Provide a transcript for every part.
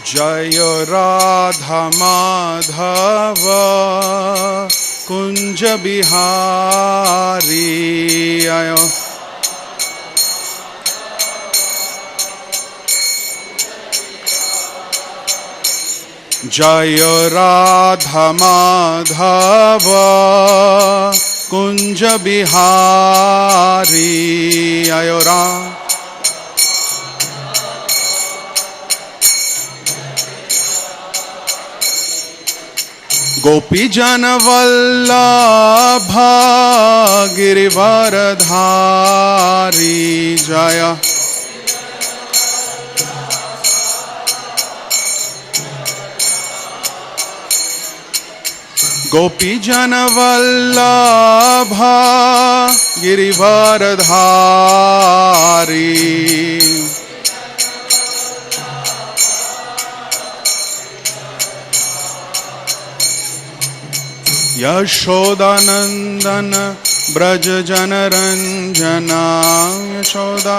जय राधा माधव कुंज बिहारी आयो। जय राधा माधव कुंज बिहारी आयो राम। गोपी जन वल्लभ गिरिवरधारी जय। गोपी जन वल्लभ गिरिवरधारी यशोदानंदन ब्रज जन रंजना यशोदा।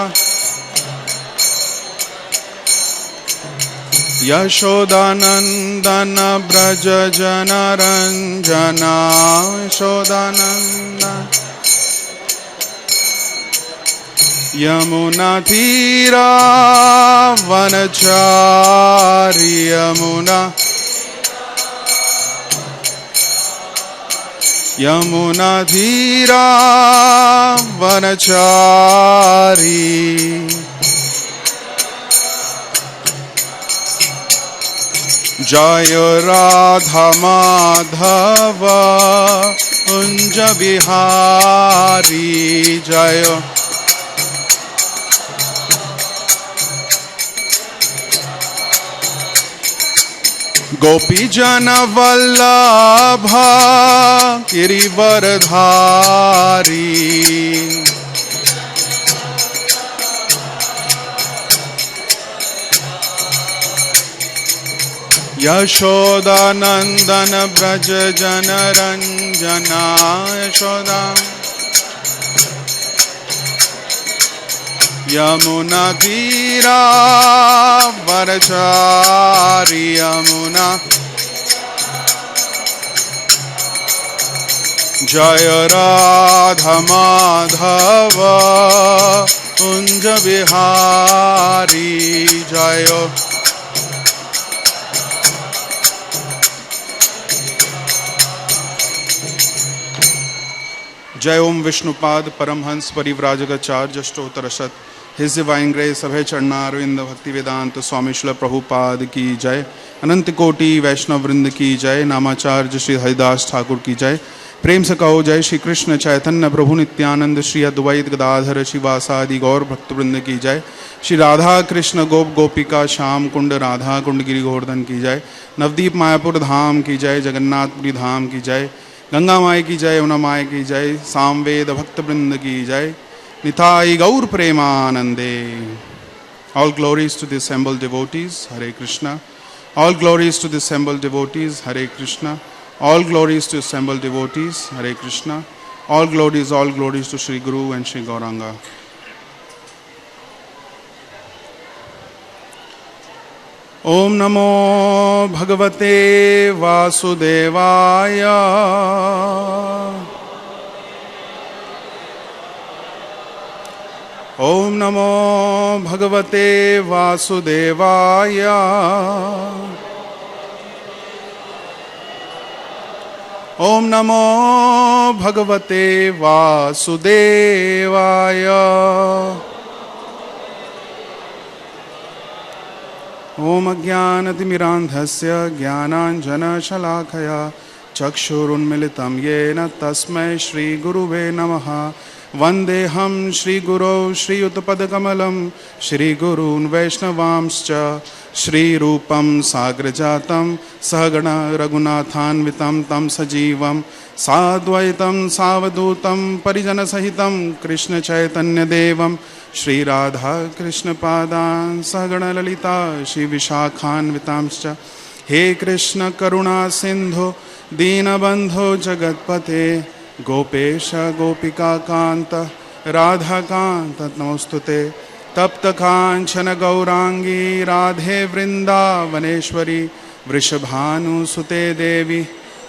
यशोदानंदन ब्रज जन रंजना यशोदानंदन। यमुना तीरा वनचारी यमुना। यमुना धीरा वनचारी जय राधा माधव कुंज बिहारी जय। गोपी जन वल्लभ गिरिवरधारी यशोदानंदन ब्रज जन रंजना यशोदा। यमुना तीरा वनचारी यमुना। जय राधा माधव कुंज बिहारी जय। जय ओम विष्णुपाद परमहंस परिव्राजकाचार्य अष्टोत्तरशत his divine grace Abhay Charanarvind Bhakti Vedanta स्वामी श्रील प्रभुपाद की जय। अनंत कोटि वैष्णव वृंद की जय। नामाचार्य श्री हरिदास ठाकुर की जय। प्रेम से कहो जय श्री कृष्ण चैतन्य प्रभु नित्यानंद श्री अद्वैत गदाधर शिवासादि गौर भक्तवृंद की जय। श्री राधा कृष्ण गोप गोपिका श्याम कुंड राधा कुंड गिरि गोवर्धन की जय। नवदीप मायापुर धाम की जय। जगन्नाथपुरी धाम की जय। गंगा माई की जय। यमुना माई की जय। सामवेद भक्तवृंद की जय। निताई गौर प्रेमानंदे। All glories to the assembled devotees. Hare Krishna. All glories to the assembled devotees. Hare Krishna. All glories to assembled devotees. Hare Krishna. All glories to Sri Guru and Sri Gauranga. Om Namo Bhagavate Vasudevaya. Om Namo Bhagavate Vasudevaya. Om Namo Bhagavate Vasudevaya. Om Ajnanatimirandhasya Jnananjanashalakaya Chakshurunmilitam Yena Tasmai Shri Guruve Namaha. वंदेहम Shri गुरो श्रीयुतपदकमलं श्री गुरून् वैष्णवांश्च श्री रूपं साग्रजातं सहगण रघुनाथान्वितं तं सजीवं साद्वैतं सावधूतं परिजनसहितं कृष्ण चैतन्यदेवं श्री राधा कृष्ण पादान् सहगण ललिता श्री विशाखान्वितांश्च। हे कृष्ण करुणा सिंधु दीनबंधो जगत्पते गोपेश गोपिका कांत राधा कांत नमोस्तुते। तप्त कांचन गौरांगी राधे वृंदावनेश्वरी वृषभानुसुते देवी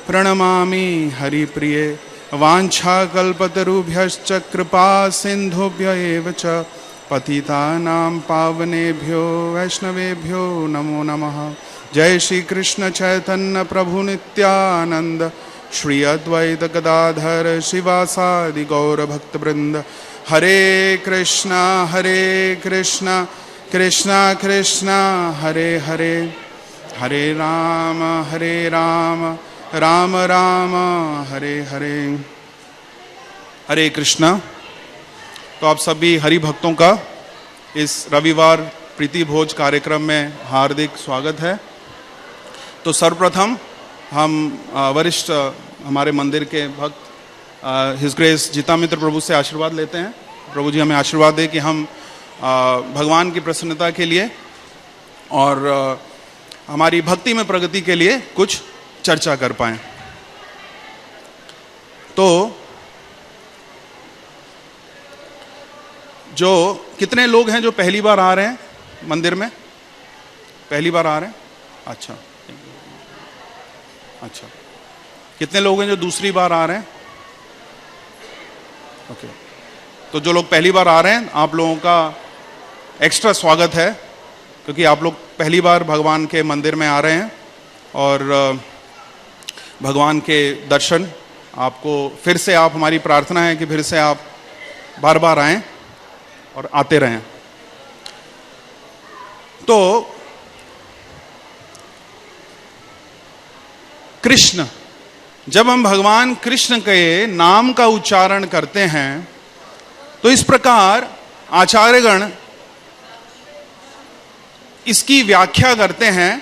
प्रणमामि हरिप्रिये वाञ्छाकल्पतरुभ्यश्च कृपा सिन्धुभ्य एव च पतितानां पावनेभ्यो वैष्णवेभ्यो नमो नमः। जय श्री कृष्ण चैतन्य प्रभु नित्यानंद श्री अद्वैत गदाधर शिवासादि गौर भक्तवृंद। हरे कृष्णा कृष्णा कृष्णा हरे हरे, हरे राम राम राम हरे हरे। हरे कृष्णा। तो आप सभी हरि भक्तों का इस रविवार प्रीति भोज कार्यक्रम में हार्दिक स्वागत है। तो सर्वप्रथम हम वरिष्ठ हमारे मंदिर के भक्त हिज ग्रेस जीतामित्र प्रभु से आशीर्वाद लेते हैं। प्रभु जी हमें आशीर्वाद दे कि हम भगवान की प्रसन्नता के लिए और हमारी भक्ति में प्रगति के लिए कुछ चर्चा कर पाएं। तो जो कितने लोग हैं जो पहली बार आ रहे हैं मंदिर में? पहली बार आ रहे हैं? अच्छा। कितने लोग हैं जो दूसरी बार आ रहे हैं? ओके। तो जो लोग पहली बार आ रहे हैं, आप लोगों का एक्स्ट्रा स्वागत है, क्योंकि आप लोग पहली बार भगवान के मंदिर में आ रहे हैं और भगवान के दर्शन आपको फिर से, आप हमारी प्रार्थना है कि फिर से आप बार बार आएं और आते रहें। तो कृष्ण, जब हम भगवान कृष्ण के नाम का उच्चारण करते हैं तो इस प्रकार आचार्यगण इसकी व्याख्या करते हैं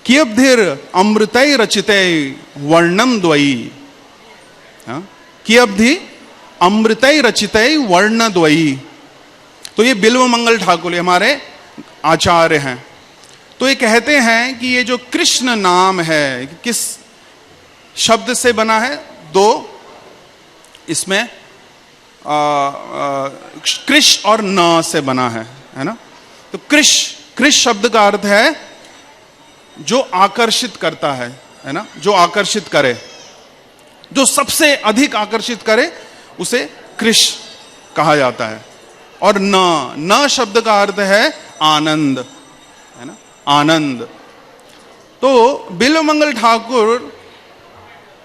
कि अब्धिर अमृतै रचितै वर्णम द्वयी, कि अब्धि अमृतै रचितै वर्ण द्वयी। तो ये बिल्व मंगल ठाकुर हमारे आचार्य हैं। तो ये कहते हैं कि ये जो कृष्ण नाम है किस शब्द से बना है? दो, इसमें कृष और न से बना है ना। तो कृष शब्द का अर्थ है जो आकर्षित करता है ना, जो आकर्षित करे, जो सबसे अधिक आकर्षित करे उसे कृष कहा जाता है। और न शब्द का अर्थ है आनंद, है ना, आनंद। तो बिल्व मंगल ठाकुर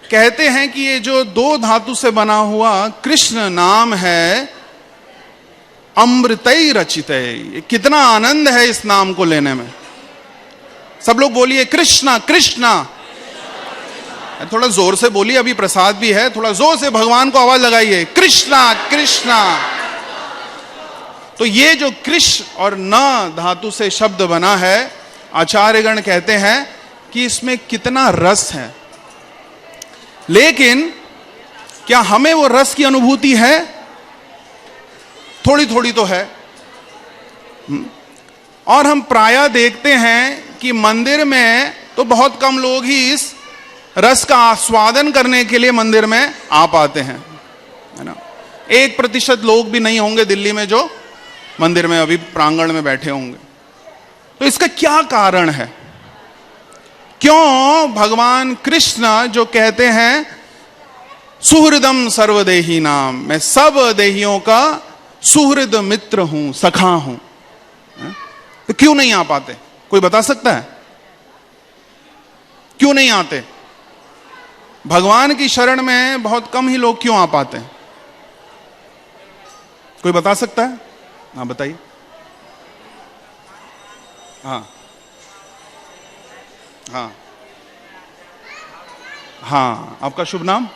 कहते हैं कि ये जो दो धातु से बना हुआ कृष्ण नाम है, अमृतै रचितै, कितना आनंद है इस नाम को लेने में। सब लोग बोलिए कृष्णा कृष्णा। थोड़ा जोर से बोलिए, अभी प्रसाद भी है, थोड़ा जोर से भगवान को आवाज लगाइए, कृष्णा कृष्णा। तो ये जो कृष और न धातु से शब्द बना है, आचार्यगण कहते हैं कि इसमें कितना रस है। लेकिन क्या हमें वो रस की अनुभूति है? थोड़ी थोड़ी तो है। और हम प्रायः देखते हैं कि मंदिर में तो बहुत कम लोग ही इस रस का आस्वादन करने के लिए मंदिर में आ पाते हैं, है ना। 1% लोग भी नहीं होंगे दिल्ली में जो मंदिर में अभी प्रांगण में बैठे होंगे। तो इसका क्या कारण है? क्यों भगवान कृष्ण जो कहते हैं सुहृदम सर्वदेही नाम, मैं सब देहियों का सुहृद मित्र हूं, सखा हूं, तो क्यों नहीं आ पाते? कोई बता सकता है क्यों नहीं आते? भगवान की शरण में बहुत कम ही लोग क्यों आ पाते हैं? कोई बता सकता है? हाँ बताइए। हाँ हाँ हाँ, आपका शुभ नाम?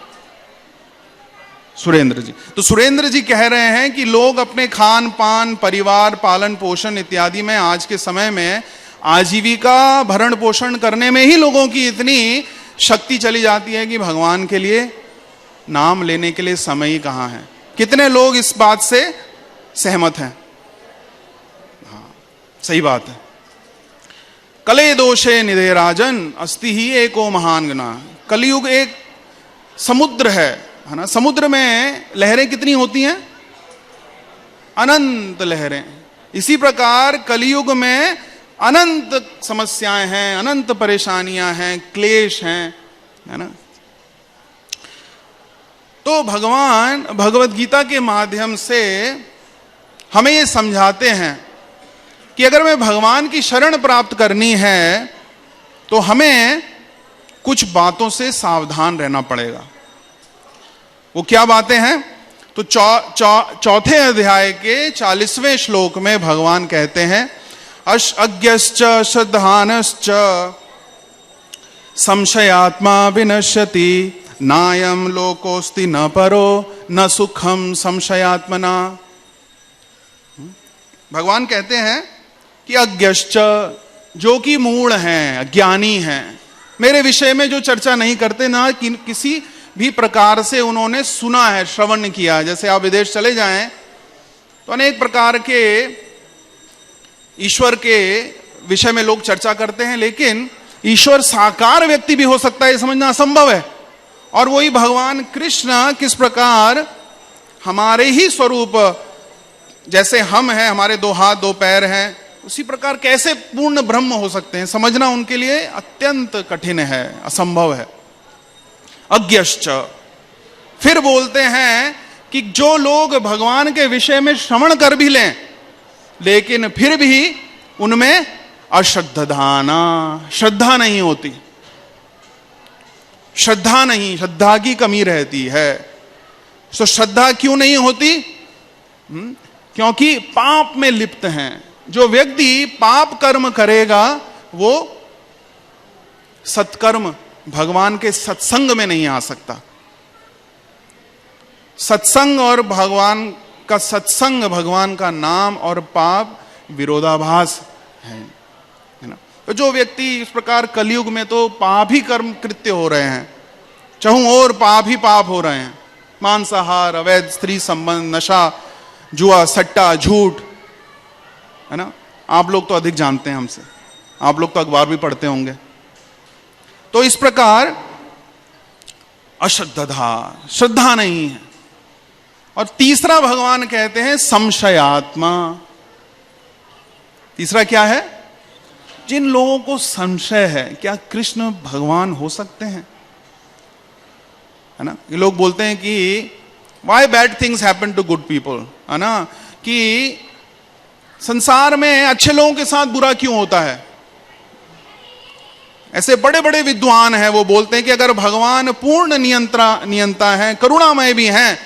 सुरेंद्र जी। तो सुरेंद्र जी कह रहे हैं कि लोग अपने खान पान, परिवार पालन पोषण इत्यादि में आज के समय में आजीविका भरण पोषण करने में ही लोगों की इतनी शक्ति चली जाती है कि भगवान के लिए नाम लेने के लिए समय ही कहाँ है। कितने लोग इस बात से सहमत हैं? हाँ, सही बात है। कले दोषे निधे राजन अस्ति ही एको महान गुना। कलयुग एक समुद्र है ना। समुद्र में लहरें कितनी होती हैं? अनंत लहरें। इसी प्रकार कलयुग में अनंत समस्याएं हैं, अनंत परेशानियां हैं, क्लेश हैं, है ना। तो भगवान भगवत गीता के माध्यम से हमें ये समझाते हैं कि अगर मैं भगवान की शरण प्राप्त करनी है तो हमें कुछ बातों से सावधान रहना पड़ेगा। वो क्या बातें हैं? तो चौथे अध्याय के 40वें श्लोक में भगवान कहते हैं, अज्ञश्च श्रद्धानश्च संशयात्मा विनश्यति नायम लोकोस्ति न परो न सुखम संशयात्मना। भगवान कहते हैं कि अज्ञश्च, जो कि मूढ़ हैं, अज्ञानी हैं, मेरे विषय में जो चर्चा नहीं करते, ना किसी भी प्रकार से उन्होंने सुना है, श्रवण किया। जैसे आप विदेश चले जाएं तो अनेक प्रकार के ईश्वर के विषय में लोग चर्चा करते हैं, लेकिन ईश्वर साकार व्यक्ति भी हो सकता है, ये समझना असंभव है। और वही भगवान कृष्ण किस प्रकार हमारे ही स्वरूप, जैसे हम हैं, हमारे 2 हाथ 2 पैर हैं, उसी प्रकार कैसे पूर्ण ब्रह्म हो सकते हैं, समझना उनके लिए अत्यंत कठिन है, असंभव है। अज्ञश्च, फिर बोलते हैं कि जो लोग भगवान के विषय में श्रवण कर भी लें लेकिन फिर भी उनमें अश्रद्धाना, श्रद्धा नहीं होती, श्रद्धा नहीं, श्रद्धा की कमी रहती है। तो श्रद्धा क्यों नहीं होती? क्योंकि पाप में लिप्त हैं। जो व्यक्ति पाप कर्म करेगा वो सत्कर्म, भगवान के सत्संग में नहीं आ सकता। सत्संग और भगवान का सत्संग, भगवान का नाम और पाप विरोधाभास है ना। तो जो व्यक्ति इस प्रकार कलयुग में तो पाप ही कर्म कृत्य हो रहे हैं, चहुं और पाप ही पाप हो रहे हैं, मांसाहार, अवैध स्त्री संबंध, नशा, जुआ, सट्टा, झूठ, है ना। आप लोग तो अधिक जानते हैं हमसे, आप लोग तो अखबार भी पढ़ते होंगे। तो इस प्रकार अश्रद्धा, श्रद्धा नहीं है। और तीसरा भगवान कहते हैं संशयात्मा। तीसरा क्या है? जिन लोगों को संशय है, क्या कृष्ण भगवान हो सकते हैं, है ना। ये लोग बोलते हैं कि why bad things happen to good people, है ना, कि संसार में अच्छे लोगों के साथ बुरा क्यों होता है। ऐसे बड़े बड़े विद्वान हैं, वो बोलते हैं कि अगर भगवान पूर्ण नियंता है, करुणामय भी हैं,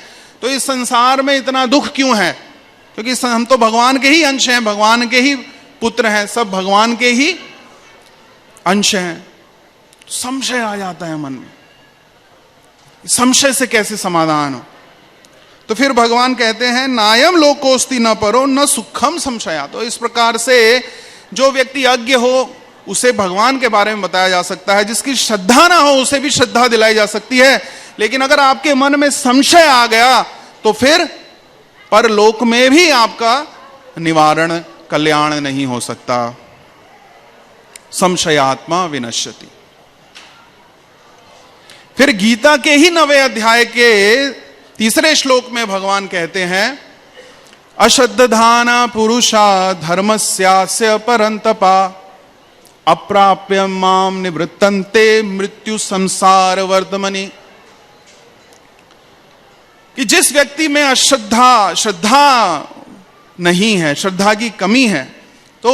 तो इस संसार में इतना दुख क्यों है? क्योंकि हम तो भगवान के ही अंश हैं, भगवान के ही पुत्र हैं, सब भगवान के ही अंश हैं। संशय आ जाता है मन में, संशय से कैसे समाधान हो? तो फिर भगवान कहते हैं नायम लोकोस्ति न परो न सुखम संशया। तो इस प्रकार से जो व्यक्ति अज्ञ हो उसे भगवान के बारे में बताया जा सकता है, जिसकी श्रद्धा ना हो उसे भी श्रद्धा दिलाई जा सकती है। लेकिन अगर आपके मन में संशय आ गया तो फिर परलोक में भी आपका निवारण, कल्याण नहीं हो सकता। संशयात्मा विनश्यति। फिर गीता के ही 9वें अध्याय के 3 श्लोक में भगवान कहते हैं अश्रद्धाना पुरुषा धर्मस्यास्य परंतपा अप्राप्य माम निवृत्तन्ते मृत्यु संसार वर्तमनि। कि जिस व्यक्ति में श्रद्धा नहीं है, श्रद्धा की कमी है, तो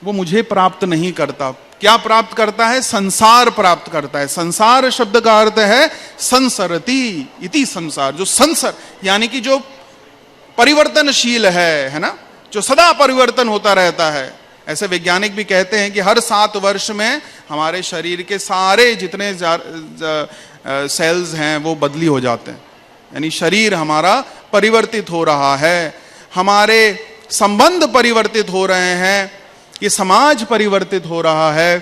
वो मुझे प्राप्त नहीं करता। क्या प्राप्त करता है? संसार प्राप्त करता है। संसार शब्द का अर्थ है संसरति इति संसार। जो संसार यानी कि जो परिवर्तनशील है ना, जो सदा परिवर्तन होता रहता है। ऐसे वैज्ञानिक भी कहते हैं कि हर 7 वर्ष में हमारे शरीर के सारे जितने सेल्स हैं वो बदली हो जाते हैं। यानी शरीर हमारा परिवर्तित हो रहा है, हमारे संबंध परिवर्तित हो रहे हैं, ये समाज परिवर्तित हो रहा है,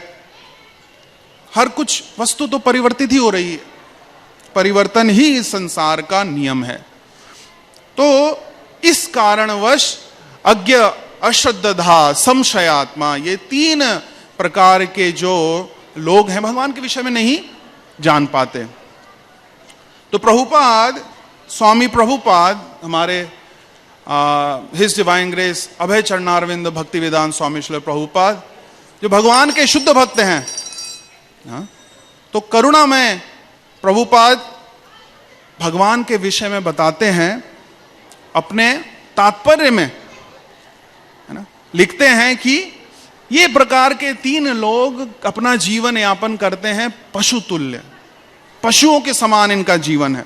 हर कुछ वस्तु तो परिवर्तित ही हो रही है। परिवर्तन ही इस संसार का नियम है। तो इस कारणवश अज्ञ, अश्रद्धा, संशयात्मा, ये 3 प्रकार के जो लोग हैं भगवान के विषय में नहीं जान पाते। तो प्रभुपाद, स्वामी प्रभुपाद, हमारे his divine grace Abhay Charanarvind Bhakti Vedanta स्वामी श्रील प्रभुपाद, जो भगवान के शुद्ध भक्त हैं, तो करुणा में प्रभुपाद भगवान के विषय में बताते हैं, अपने तात्पर्य में, है ना, लिखते हैं कि ये प्रकार के 3 लोग अपना जीवन यापन करते हैं पशु तुल्य, पशुओं के समान इनका जीवन है।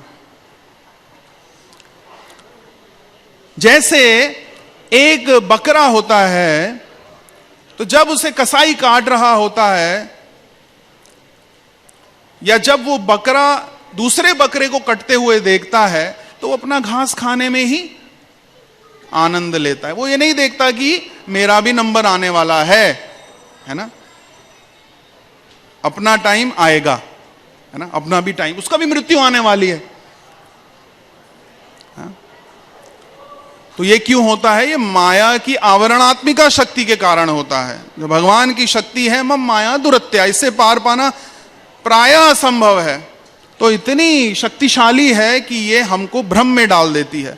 जैसे एक बकरा होता है, तो जब उसे कसाई काट रहा होता है, या जब वो बकरा दूसरे बकरे को कटते हुए देखता है, तो वो अपना घास खाने में ही आनंद लेता है। वो ये नहीं देखता कि मेरा भी नंबर आने वाला है ना, अपना टाइम आएगा, है ना, अपना भी टाइम, उसका भी मृत्यु आने वाली है। तो ये क्यों होता है? ये माया की आवरणात्मिका शक्ति के कारण होता है। जो भगवान की शक्ति है, मम माया दुरत्या, इससे पार पाना प्रायः असंभव है। तो इतनी शक्तिशाली है कि ये हमको भ्रम में डाल देती है।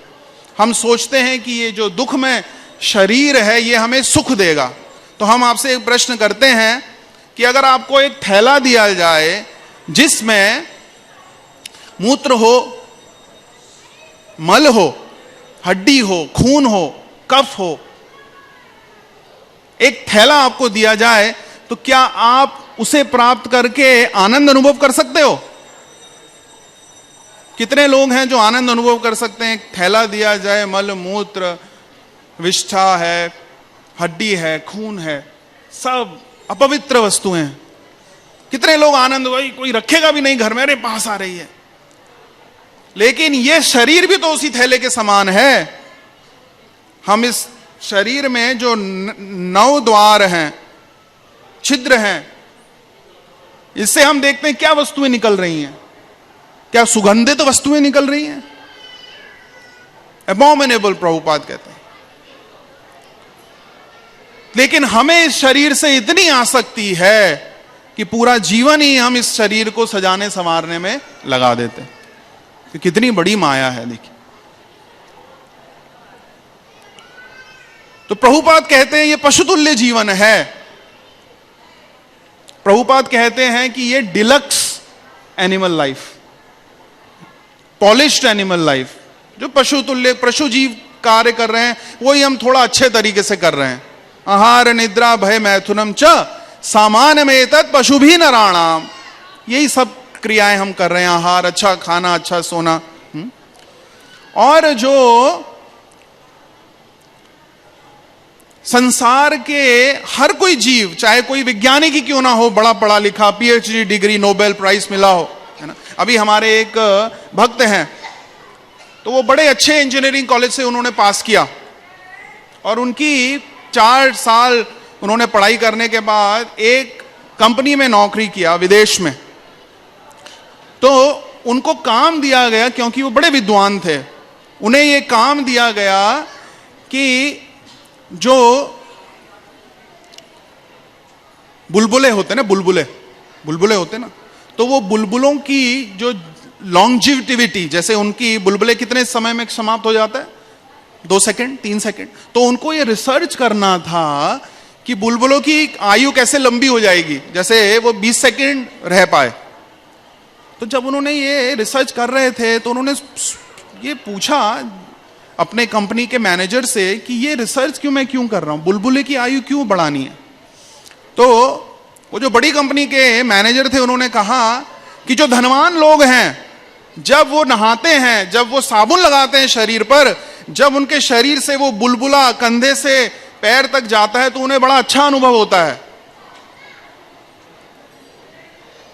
हम सोचते हैं कि ये जो दुख में शरीर है, ये हमें सुख देगा। तो हम आपसे एक प्रश्न करते हैं कि अगर आपको एक थैला दिया जाए जिसमें मूत्र हो, मल हो, हड्डी हो, खून हो, कफ हो, एक थैला आपको दिया जाए, तो क्या आप उसे प्राप्त करके आनंद अनुभव कर सकते हो? कितने लोग हैं जो आनंद अनुभव कर सकते हैं? एक थैला दिया जाए, मल मूत्र, विष्ठा है, हड्डी है, खून है, सब अपवित्र वस्तुएं। कितने लोग आनंद, भाई कोई रखेगा भी नहीं घर में, मेरे पास आ रही है। लेकिन ये शरीर भी तो उसी थैले के समान है। हम इस शरीर में जो 9 द्वार हैं, छिद्र हैं, इससे हम देखते हैं क्या वस्तुएं निकल रही हैं। क्या सुगंधित वस्तुएं निकल रही हैं? एबॉमिनेबल, प्रभुपाद कहते हैं। लेकिन हमें इस शरीर से इतनी आसक्ति है कि पूरा जीवन ही हम इस शरीर को सजाने संवारने में लगा देते हैं। तो कितनी बड़ी माया है, देखिए। तो प्रभुपाद कहते हैं ये पशुतुल्य जीवन है। प्रभुपाद कहते हैं कि ये deluxe animal life, polished animal life, जो पशुतुल्य पशु जीव कार्य कर रहे हैं, वही हम थोड़ा अच्छे तरीके से कर रहे हैं। आहार निद्रा भय मैथुनम च सामान्य में तत् पशु भी नराणाम, यही सब क्रियाएं हम कर रहे हैं। आहार, अच्छा खाना, अच्छा सोना। और जो संसार के हर कोई जीव, चाहे कोई वैज्ञानिक ही क्यों ना हो, बड़ा पढ़ा लिखा, पीएचडी डिग्री, नोबेल प्राइज मिला हो, है ना। अभी हमारे एक भक्त हैं, तो वो बड़े अच्छे इंजीनियरिंग कॉलेज से उन्होंने पास किया, और उनकी 4 साल उन्होंने पढ़ाई करने के बाद एक कंपनी में नौकरी किया विदेश में। तो उनको काम दिया गया, क्योंकि वो बड़े विद्वान थे, उन्हें ये काम दिया गया कि जो बुलबुले होते ना, बुलबुले होते ना, तो वो बुलबुलों की जो लॉन्जिविटी, जैसे उनकी बुलबुले कितने समय में समाप्त हो जाता है, 2 सेकंड, 3 सेकंड। तो उनको ये रिसर्च करना था कि बुलबुलों की आयु कैसे लंबी हो जाएगी, जैसे वो 20 सेकंड रह पाए। तो जब उन्होंने ये रिसर्च कर रहे थे, तो उन्होंने ये पूछा अपने कंपनी के मैनेजर से कि ये रिसर्च मैं क्यों कर रहा हूं, बुलबुले की आयु क्यों बढ़ानी है। तो वो जो बड़ी कंपनी के मैनेजर थे, उन्होंने कहा कि जो धनवान लोग हैं, जब वो नहाते हैं, जब वो साबुन लगाते हैं शरीर पर, जब उनके शरीर से वो बुलबुला कंधे से पैर तक जाता है, तो उन्हें बड़ा अच्छा अनुभव होता है।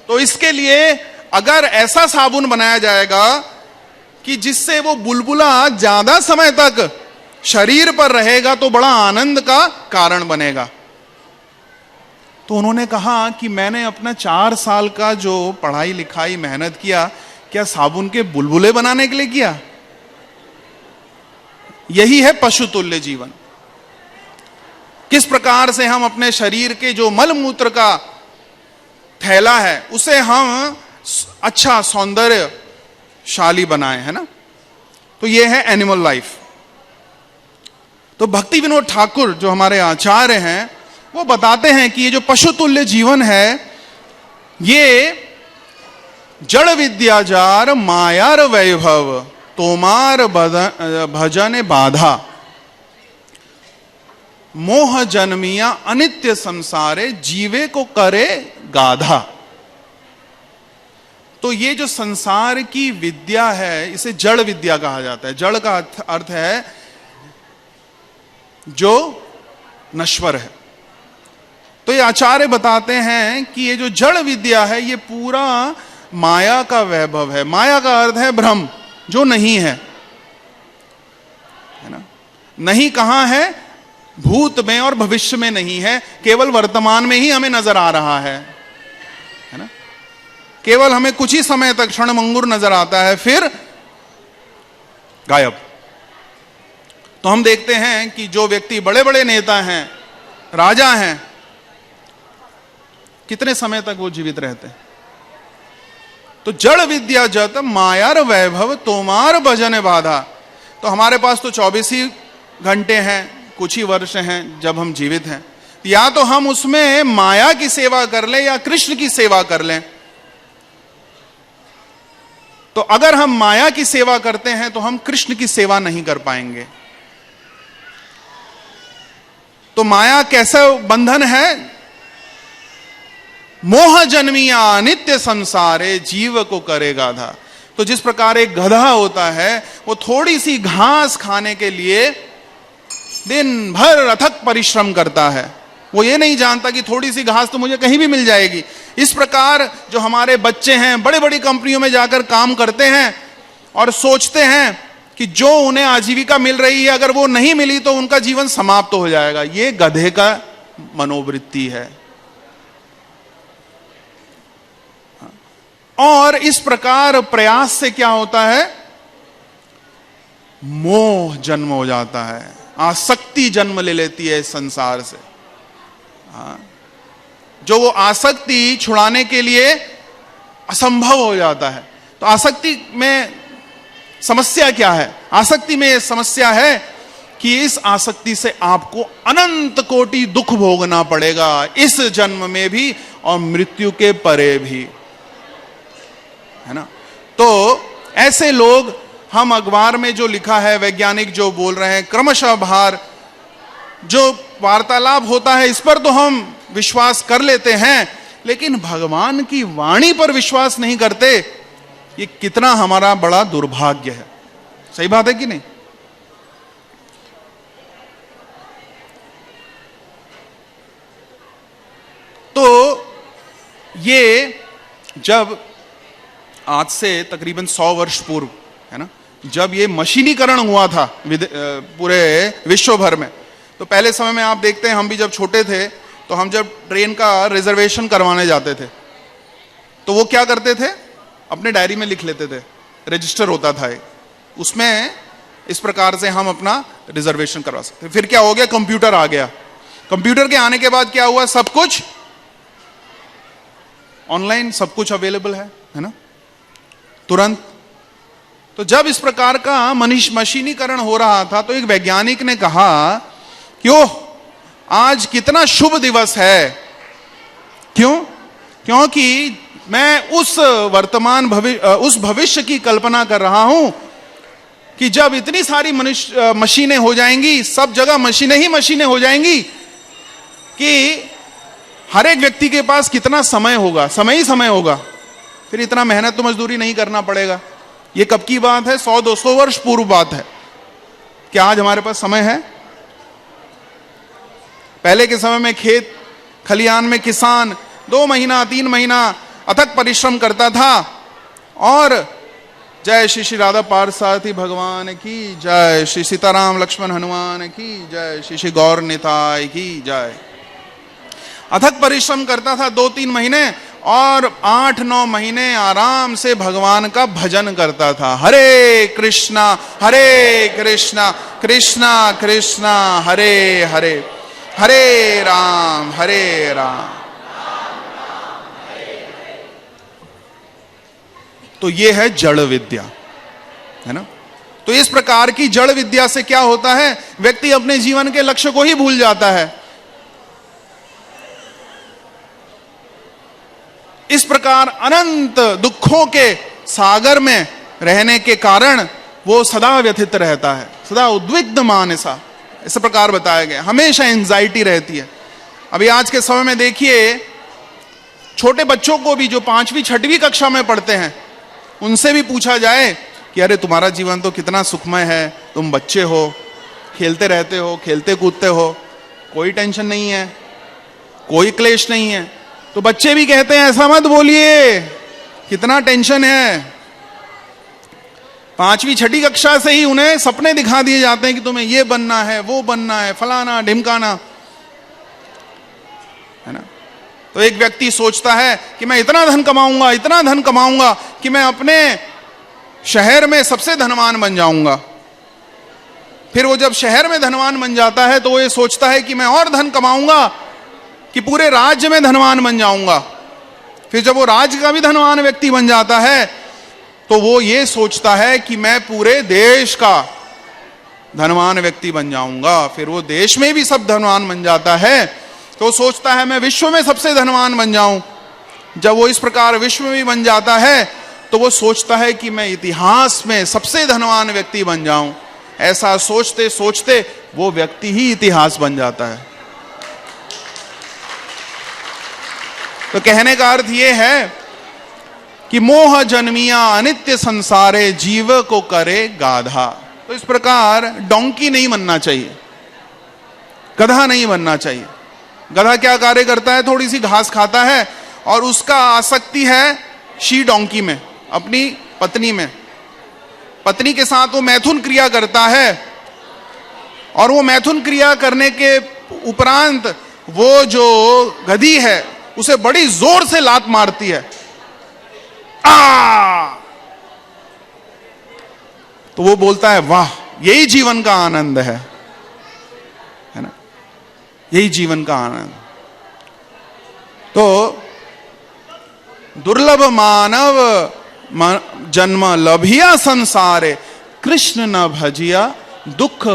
तो इसके लिए अगर ऐसा साबुन बनाया जाएगा कि जिससे वो बुलबुला ज्यादा समय तक शरीर पर रहेगा, तो बड़ा आनंद का कारण बनेगा। तो उन्होंने कहा कि मैंने अपना 4 साल का जो पढ़ाई लिखाई मेहनत किया, क्या साबुन के बुलबुले बनाने के लिए किया? यही है पशुतुल्य जीवन। किस प्रकार से हम अपने शरीर के जो मल मूत्र का थैला है, उसे हम अच्छा सौंदर्यशाली बनाए, है ना। तो ये है एनिमल लाइफ। तो भक्ति विनोद ठाकुर जो हमारे आचार्य हैं वो बताते हैं कि ये जो पशुतुल्य जीवन है ये जड़ विद्या जार मायार वैभव तोमार भजन बाधा मोह जन्मिया अनित्य संसारे जीवे को करे गाधा। तो ये जो संसार की विद्या है इसे जड़ विद्या कहा जाता है। जड़ का अर्थ है जो नश्वर है। तो ये आचार्य बताते हैं कि ये जो जड़ विद्या है ये पूरा माया का वैभव है। माया का अर्थ है भ्रम, जो नहीं है ना। नहीं कहां है? भूत में और भविष्य में नहीं है, केवल वर्तमान में ही हमें नजर आ रहा है ना। केवल हमें कुछ ही समय तक क्षणभंगुर नजर आता है, फिर गायब। तो हम देखते हैं कि जो व्यक्ति बड़े बड़े नेता हैं, राजा हैं, कितने समय तक वो जीवित रहते हैं। तो जड़ विद्या जत मायार वैभव तोमार भजन बाधा। तो हमारे पास तो 24 ही घंटे हैं, कुछ ही वर्ष हैं जब हम जीवित हैं। या तो हम उसमें माया की सेवा कर लें या कृष्ण की सेवा कर लें। तो अगर हम माया की सेवा करते हैं तो हम कृष्ण की सेवा नहीं कर पाएंगे। तो माया कैसा बंधन है? मोह जन्मिया नित्य संसारे जीव को करे गाधा। तो जिस प्रकार एक गधा होता है वो थोड़ी सी घास खाने के लिए दिन भर अथक परिश्रम करता है, वो ये नहीं जानता कि थोड़ी सी घास तो मुझे कहीं भी मिल जाएगी। इस प्रकार जो हमारे बच्चे हैं बड़े बड़ी कंपनियों में जाकर काम करते हैं और सोचते हैं कि जो उन्हें आजीविका मिल रही है अगर वो नहीं मिली तो उनका जीवन समाप्त हो जाएगा। ये गधे का मनोवृत्ति है। और इस प्रकार प्रयास से क्या होता है? मोह जन्म हो जाता है, आसक्ति जन्म ले लेती है इस संसार से। जो वो आसक्ति छुड़ाने के लिए असंभव हो जाता है। तो आसक्ति में समस्या क्या है? आसक्ति में समस्या है कि इस आसक्ति से आपको अनंत कोटि दुख भोगना पड़ेगा, इस जन्म में भी और मृत्यु के परे भी, है ना। तो ऐसे लोग, हम अखबार में जो लिखा है, वैज्ञानिक जो बोल रहे हैं, क्रमशः भार जो वार्तालाप होता है इस पर तो हम विश्वास कर लेते हैं, लेकिन भगवान की वाणी पर विश्वास नहीं करते। ये कितना हमारा बड़ा दुर्भाग्य है। सही बात है कि नहीं? तो ये जब आज से तकरीबन 100 वर्ष पूर्व, है ना, जब ये मशीनीकरण हुआ था पूरे विश्व भर में, तो पहले समय में आप देखते हैं, हम भी जब छोटे थे तो हम जब ट्रेन का रिजर्वेशन करवाने जाते थे तो वो क्या करते थे? अपने डायरी में लिख लेते थे, रजिस्टर होता था उसमें, इस प्रकार से हम अपना रिजर्वेशन करवा सकते। फिर क्या हो गया? कंप्यूटर आ गया। कंप्यूटर के आने के बाद क्या हुआ? सब कुछ ऑनलाइन, सब कुछ अवेलेबल है ना, तुरंत। तो जब इस प्रकार का मशीनीकरण हो रहा था तो एक वैज्ञानिक ने कहा कि ओह, आज कितना शुभ दिवस है। क्यों? क्योंकि मैं उस उस भविष्य की कल्पना कर रहा हूं कि जब इतनी सारी मशीनें हो जाएंगी, सब जगह मशीनें ही मशीनें हो जाएंगी, कि हर एक व्यक्ति के पास कितना समय होगा, समय ही समय होगा, फिर इतना मेहनत तो मजदूरी नहीं करना पड़ेगा। ये कब की बात है? 100-200 वर्ष पूर्व बात है। क्या आज हमारे पास समय है? पहले के समय में खेत खलियान में किसान 2 महीना 3 महीना अथक परिश्रम करता था। और जय श्री श्री राधा पार्थसारथी भगवान की जय, श्री सीताराम लक्ष्मण हनुमान की जय, श्री श्री गौर निताय की जय। अथक परिश्रम करता था 2-3 महीने और 8-9 महीने आराम से भगवान का भजन करता था। हरे कृष्णा कृष्णा कृष्णा हरे हरे, हरे राम तो ये है जड़ विद्या, है ना। तो इस प्रकार की जड़ विद्या से क्या होता है, व्यक्ति अपने जीवन के लक्ष्य को ही भूल जाता है। इस प्रकार अनंत दुखों के सागर में रहने के कारण वो सदा व्यथित रहता है, सदा उद्विग्न मानसा, इस प्रकार बताया गया, हमेशा एंजाइटी रहती है। अभी आज के समय में देखिए, छोटे बच्चों को भी जो 5वीं 6वीं कक्षा में पढ़ते हैं, उनसे भी पूछा जाए कि अरे तुम्हारा जीवन तो कितना सुखमय है, तुम बच्चे हो, खेलते रहते हो, खेलते कूदते हो, कोई टेंशन नहीं है, कोई क्लेश नहीं है। तो बच्चे भी कहते हैं ऐसा मत बोलिए, कितना टेंशन है। 5वीं 6वीं कक्षा से ही उन्हें सपने दिखा दिए जाते हैं कि तुम्हें ये बनना है, वो बनना है, फलाना ढिमकाना, है ना। तो एक व्यक्ति सोचता है कि मैं इतना धन कमाऊंगा, इतना धन कमाऊंगा कि मैं अपने शहर में सबसे धनवान बन जाऊंगा। फिर वो जब शहर में धनवान बन जाता है तो वो ये सोचता है कि मैं और धन कमाऊंगा कि पूरे राज्य में धनवान बन जाऊंगा। फिर जब वो राज्य का भी धनवान व्यक्ति बन जाता है तो वो ये सोचता है कि मैं पूरे देश का धनवान व्यक्ति बन जाऊंगा। फिर वो देश में भी सब धनवान बन जाता है तो सोचता है मैं विश्व में सबसे धनवान बन जाऊं। जब वो इस प्रकार विश्व में भी बन जाता है तो वो सोचता है कि मैं इतिहास में सबसे धनवान व्यक्ति बन जाऊं। ऐसा सोचते सोचते वो व्यक्ति ही इतिहास बन जाता है। तो कहने का अर्थ ये है कि मोह जन्मिया अनित्य संसारे, जीव को करे गाधा। तो इस प्रकार डोंकी नहीं बनना चाहिए, गधा नहीं बनना चाहिए। गधा क्या कार्य करता है, थोड़ी सी घास खाता है और उसका आसक्ति है शी डोंकी में, अपनी पत्नी में। पत्नी के साथ वो मैथुन क्रिया करता है और वो मैथुन क्रिया करने के उपरांत वो जो गधी है उसे बड़ी जोर से लात मारती है। तो वो बोलता है वाह, यही जीवन का आनंद है ना, यही जीवन का आनंद। तो दुर्लभ मानव जन्म लभिया संसारे, कृष्ण न भजिया दुख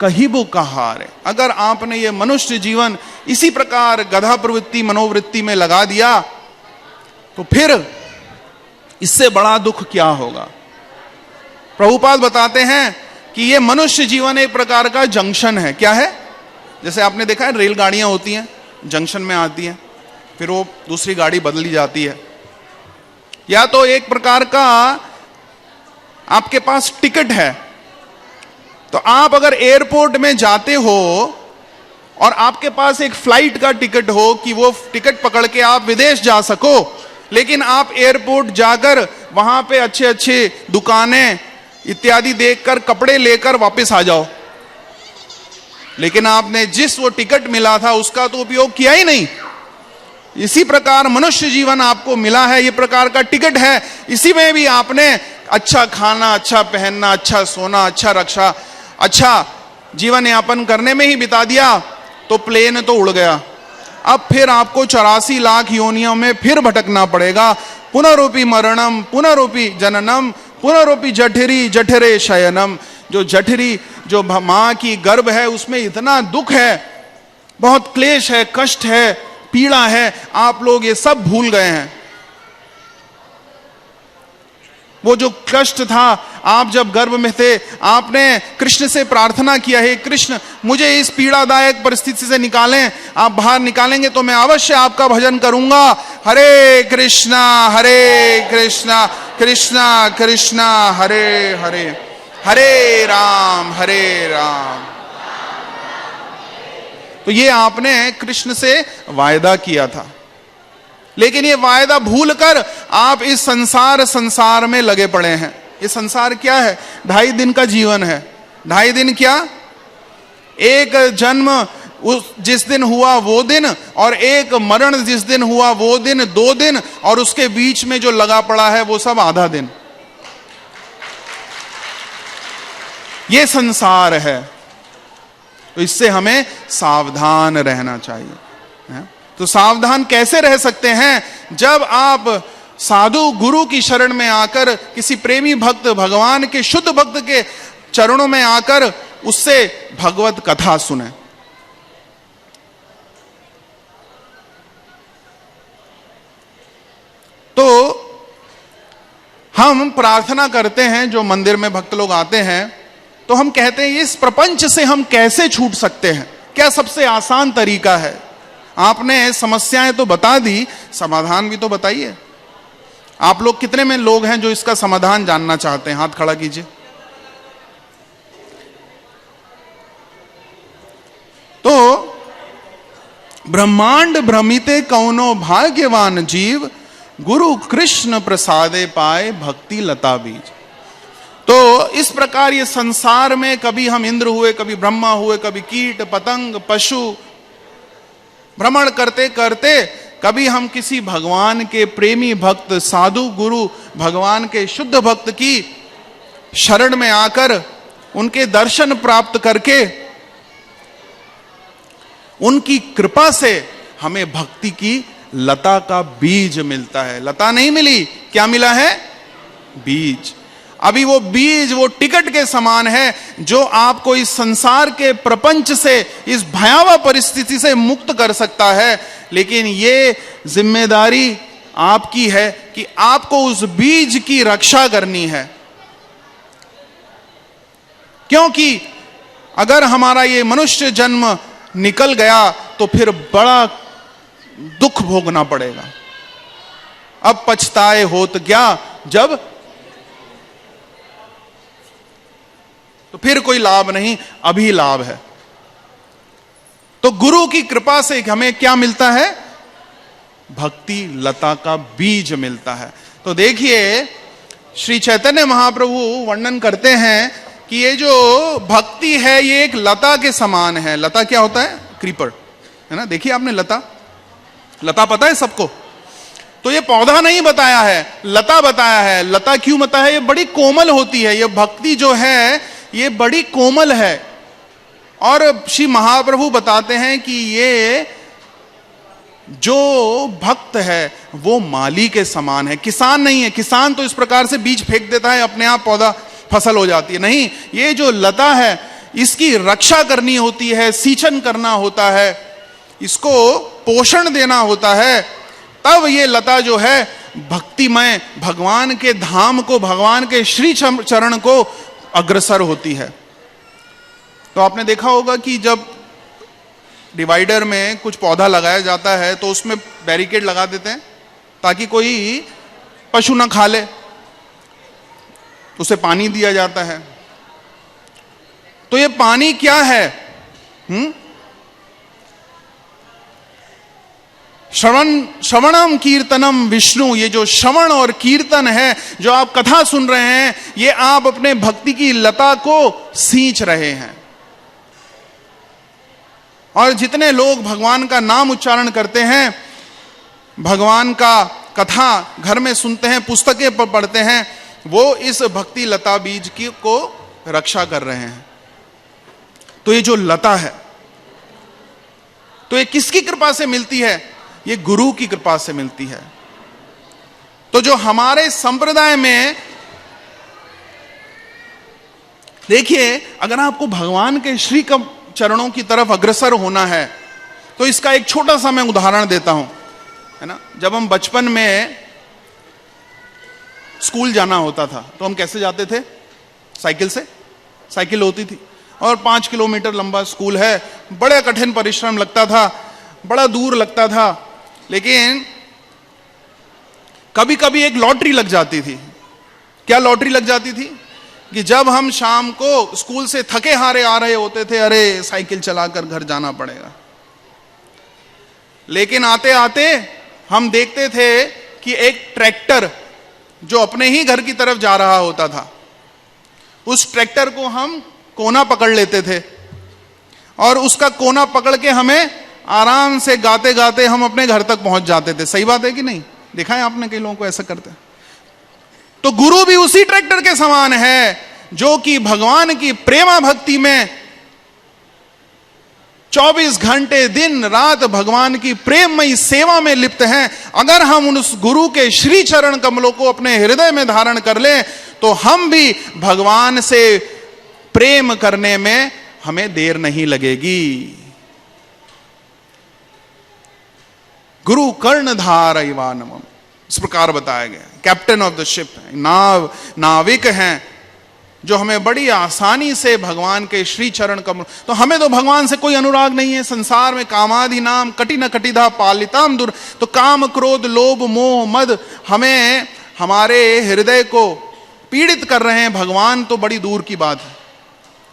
कहिबो कहारे। अगर आपने ये मनुष्य जीवन इसी प्रकार गधा प्रवृत्ति मनोवृत्ति में लगा दिया तो फिर इससे बड़ा दुख क्या होगा। प्रभुपाद बताते हैं कि ये मनुष्य जीवन एक प्रकार का जंक्शन है। क्या है, जैसे आपने देखा है रेलगाड़ियां होती हैं, जंक्शन में आती हैं, फिर वो दूसरी गाड़ी बदली जाती है। या तो एक प्रकार का आपके पास टिकट है, तो आप अगर एयरपोर्ट में जाते हो और आपके पास एक फ्लाइट का टिकट हो कि वो टिकट पकड़ के आप विदेश जा सको, लेकिन आप एयरपोर्ट जाकर वहां पे अच्छे अच्छे दुकानें इत्यादि देखकर कपड़े लेकर वापस आ जाओ, लेकिन आपने जिस वो टिकट मिला था उसका तो उपयोग किया ही नहीं। इसी प्रकार मनुष्य जीवन आपको मिला है, ये प्रकार का टिकट है, इसी में भी आपने अच्छा खाना, अच्छा पहनना, अच्छा सोना, अच्छा रक्षा, अच्छा जीवन यापन करने में ही बिता दिया तो प्लेन तो उड़ गया। अब फिर आपको 84 लाख योनियों में फिर भटकना पड़ेगा। पुनरुपि मरणम पुनरुपि जननम पुनरुपि जठरी जठरे शयनम। जो जठरी, जो मां की गर्भ है, उसमें इतना दुख है, बहुत क्लेश है, कष्ट है, पीड़ा है, आप लोग ये सब भूल गए हैं। वो जो कष्ट था, आप जब गर्भ में थे आपने कृष्ण से प्रार्थना किया, हे कृष्ण मुझे इस पीड़ादायक परिस्थिति से निकालें, आप बाहर निकालेंगे तो मैं अवश्य आपका भजन करूंगा। हरे कृष्णा कृष्णा कृष्णा हरे हरे, हरे राम हरे राम। तो ये आपने कृष्ण से वायदा किया था, लेकिन ये वायदा भूलकर आप इस संसार में लगे पड़े हैं। ये संसार क्या है, 2.5 दिन का जीवन है। 2.5 दिन क्या, एक जन्म उस जिस दिन हुआ वो दिन, और एक मरण जिस दिन हुआ वो दिन, 2 दिन, और उसके बीच में जो लगा पड़ा है वो सब आधा दिन। ये संसार है, तो इससे हमें सावधान रहना चाहिए। तो सावधान कैसे रह सकते हैं, जब आप साधु गुरु की शरण में आकर, किसी प्रेमी भक्त, भगवान के शुद्ध भक्त के चरणों में आकर उससे भगवत कथा सुने। तो हम प्रार्थना करते हैं, जो मंदिर में भक्त लोग आते हैं, तो हम कहते हैं इस प्रपंच से हम कैसे छूट सकते हैं, क्या सबसे आसान तरीका है। आपने समस्याएं तो बता दी, समाधान भी तो बताइए। आप लोग कितने में लोग हैं जो इसका समाधान जानना चाहते हैं? हाथ खड़ा कीजिए। तो ब्रह्मांड भ्रमिते कौनो भाग्यवान जीव, गुरु कृष्ण प्रसादे पाए भक्ति लता बीज। तो इस प्रकार ये संसार में कभी हम इंद्र हुए, कभी ब्रह्मा हुए, कभी कीट पतंग पशु, भ्रमण करते करते कभी हम किसी भगवान के प्रेमी भक्त, साधु गुरु, भगवान के शुद्ध भक्त की शरण में आकर उनके दर्शन प्राप्त करके उनकी कृपा से हमें भक्ति की लता का बीज मिलता है। लता नहीं मिली, क्या मिला है? बीज। अभी वो बीज वो टिकट के समान है जो आपको इस संसार के प्रपंच से, इस भयावह परिस्थिति से मुक्त कर सकता है। लेकिन ये जिम्मेदारी आपकी है कि आपको उस बीज की रक्षा करनी है, क्योंकि अगर हमारा ये मनुष्य जन्म निकल गया तो फिर बड़ा दुख भोगना पड़ेगा। अब पछताए होत क्या जब, तो फिर कोई लाभ नहीं, अभी लाभ है। तो गुरु की कृपा से हमें क्या मिलता है? भक्ति लता का बीज मिलता है। तो देखिए श्री चैतन्य महाप्रभु वर्णन करते हैं कि ये जो भक्ति है ये एक लता के समान है। लता क्या होता है? क्रीपर, है ना? देखिए आपने लता, लता पता है सबको। तो ये पौधा नहीं बताया है, लता बताया है। लता क्यों बताया है? ये बड़ी कोमल होती है। ये भक्ति जो है ये बड़ी कोमल है। और श्री महाप्रभु बताते हैं कि ये जो भक्त है वो माली के समान है, किसान नहीं है। किसान तो इस प्रकार से बीज फेंक देता है, अपने आप पौधा फसल हो जाती है। नहीं, ये जो लता है इसकी रक्षा करनी होती है, सींचन करना होता है, इसको पोषण देना होता है। तब ये लता जो है भक्तिमय भगवान के धाम को, भगवान के श्री चरण को अग्रसर होती है। तो आपने देखा होगा कि जब डिवाइडर में कुछ पौधा लगाया जाता है तो उसमें बैरिकेड लगा देते हैं ताकि कोई पशु ना खा ले, उसे पानी दिया जाता है। तो ये पानी क्या है? श्रवणम कीर्तनम विष्णु। ये जो श्रवण और कीर्तन है, जो आप कथा सुन रहे हैं, ये आप अपने भक्ति की लता को सींच रहे हैं। और जितने लोग भगवान का नाम उच्चारण करते हैं, भगवान का कथा घर में सुनते हैं, पुस्तकें पढ़ते हैं, वो इस भक्ति लता बीज की को रक्षा कर रहे हैं। तो ये जो लता है, तो ये किसकी कृपा से मिलती है? ये गुरु की कृपा से मिलती है। तो जो हमारे संप्रदाय में देखिए, अगर आपको भगवान के श्री चरणों की तरफ अग्रसर होना है तो इसका एक छोटा सा मैं उदाहरण देता हूं, है ना? जब हम बचपन में स्कूल जाना होता था तो हम कैसे जाते थे? साइकिल से। साइकिल होती थी और 5 किलोमीटर लंबा स्कूल है, बड़ा कठिन परिश्रम लगता था, बड़ा दूर लगता था। लेकिन कभी कभी एक लॉटरी लग जाती थी। क्या लॉटरी लग जाती थी? कि जब हम शाम को स्कूल से थके हारे आ रहे होते थे, अरे साइकिल चलाकर घर जाना पड़ेगा। लेकिन आते आते हम देखते थे कि एक ट्रैक्टर जो अपने ही घर की तरफ जा रहा होता था, उस ट्रैक्टर को हम कोना पकड़ लेते थे और उसका कोना पकड़ के हमें आराम से गाते गाते हम अपने घर तक पहुंच जाते थे। सही बात है कि नहीं? देखा है आपने कई लोगों को ऐसा करते। तो गुरु भी उसी ट्रैक्टर के समान है जो कि भगवान की प्रेमा भक्ति में 24 घंटे दिन रात भगवान की प्रेममयी सेवा में लिप्त हैं, अगर हम उस गुरु के श्री चरण कमलों को अपने हृदय में धारण कर लें तो हम भी भगवान से प्रेम करने में हमें देर नहीं लगेगी। गुरु कर्णधार इवानमम, इस प्रकार बताया गया। कैप्टन ऑफ द शिप, नाविक हैं जो हमें बड़ी आसानी से भगवान के श्री चरण कमल। तो हमें तो भगवान से कोई अनुराग नहीं है। संसार में कामादि नाम कटिन कटिधा पालिताम दूर, तो काम क्रोध लोभ मोह मद हमें हमारे हृदय को पीड़ित कर रहे हैं। भगवान तो बड़ी दूर की बात है,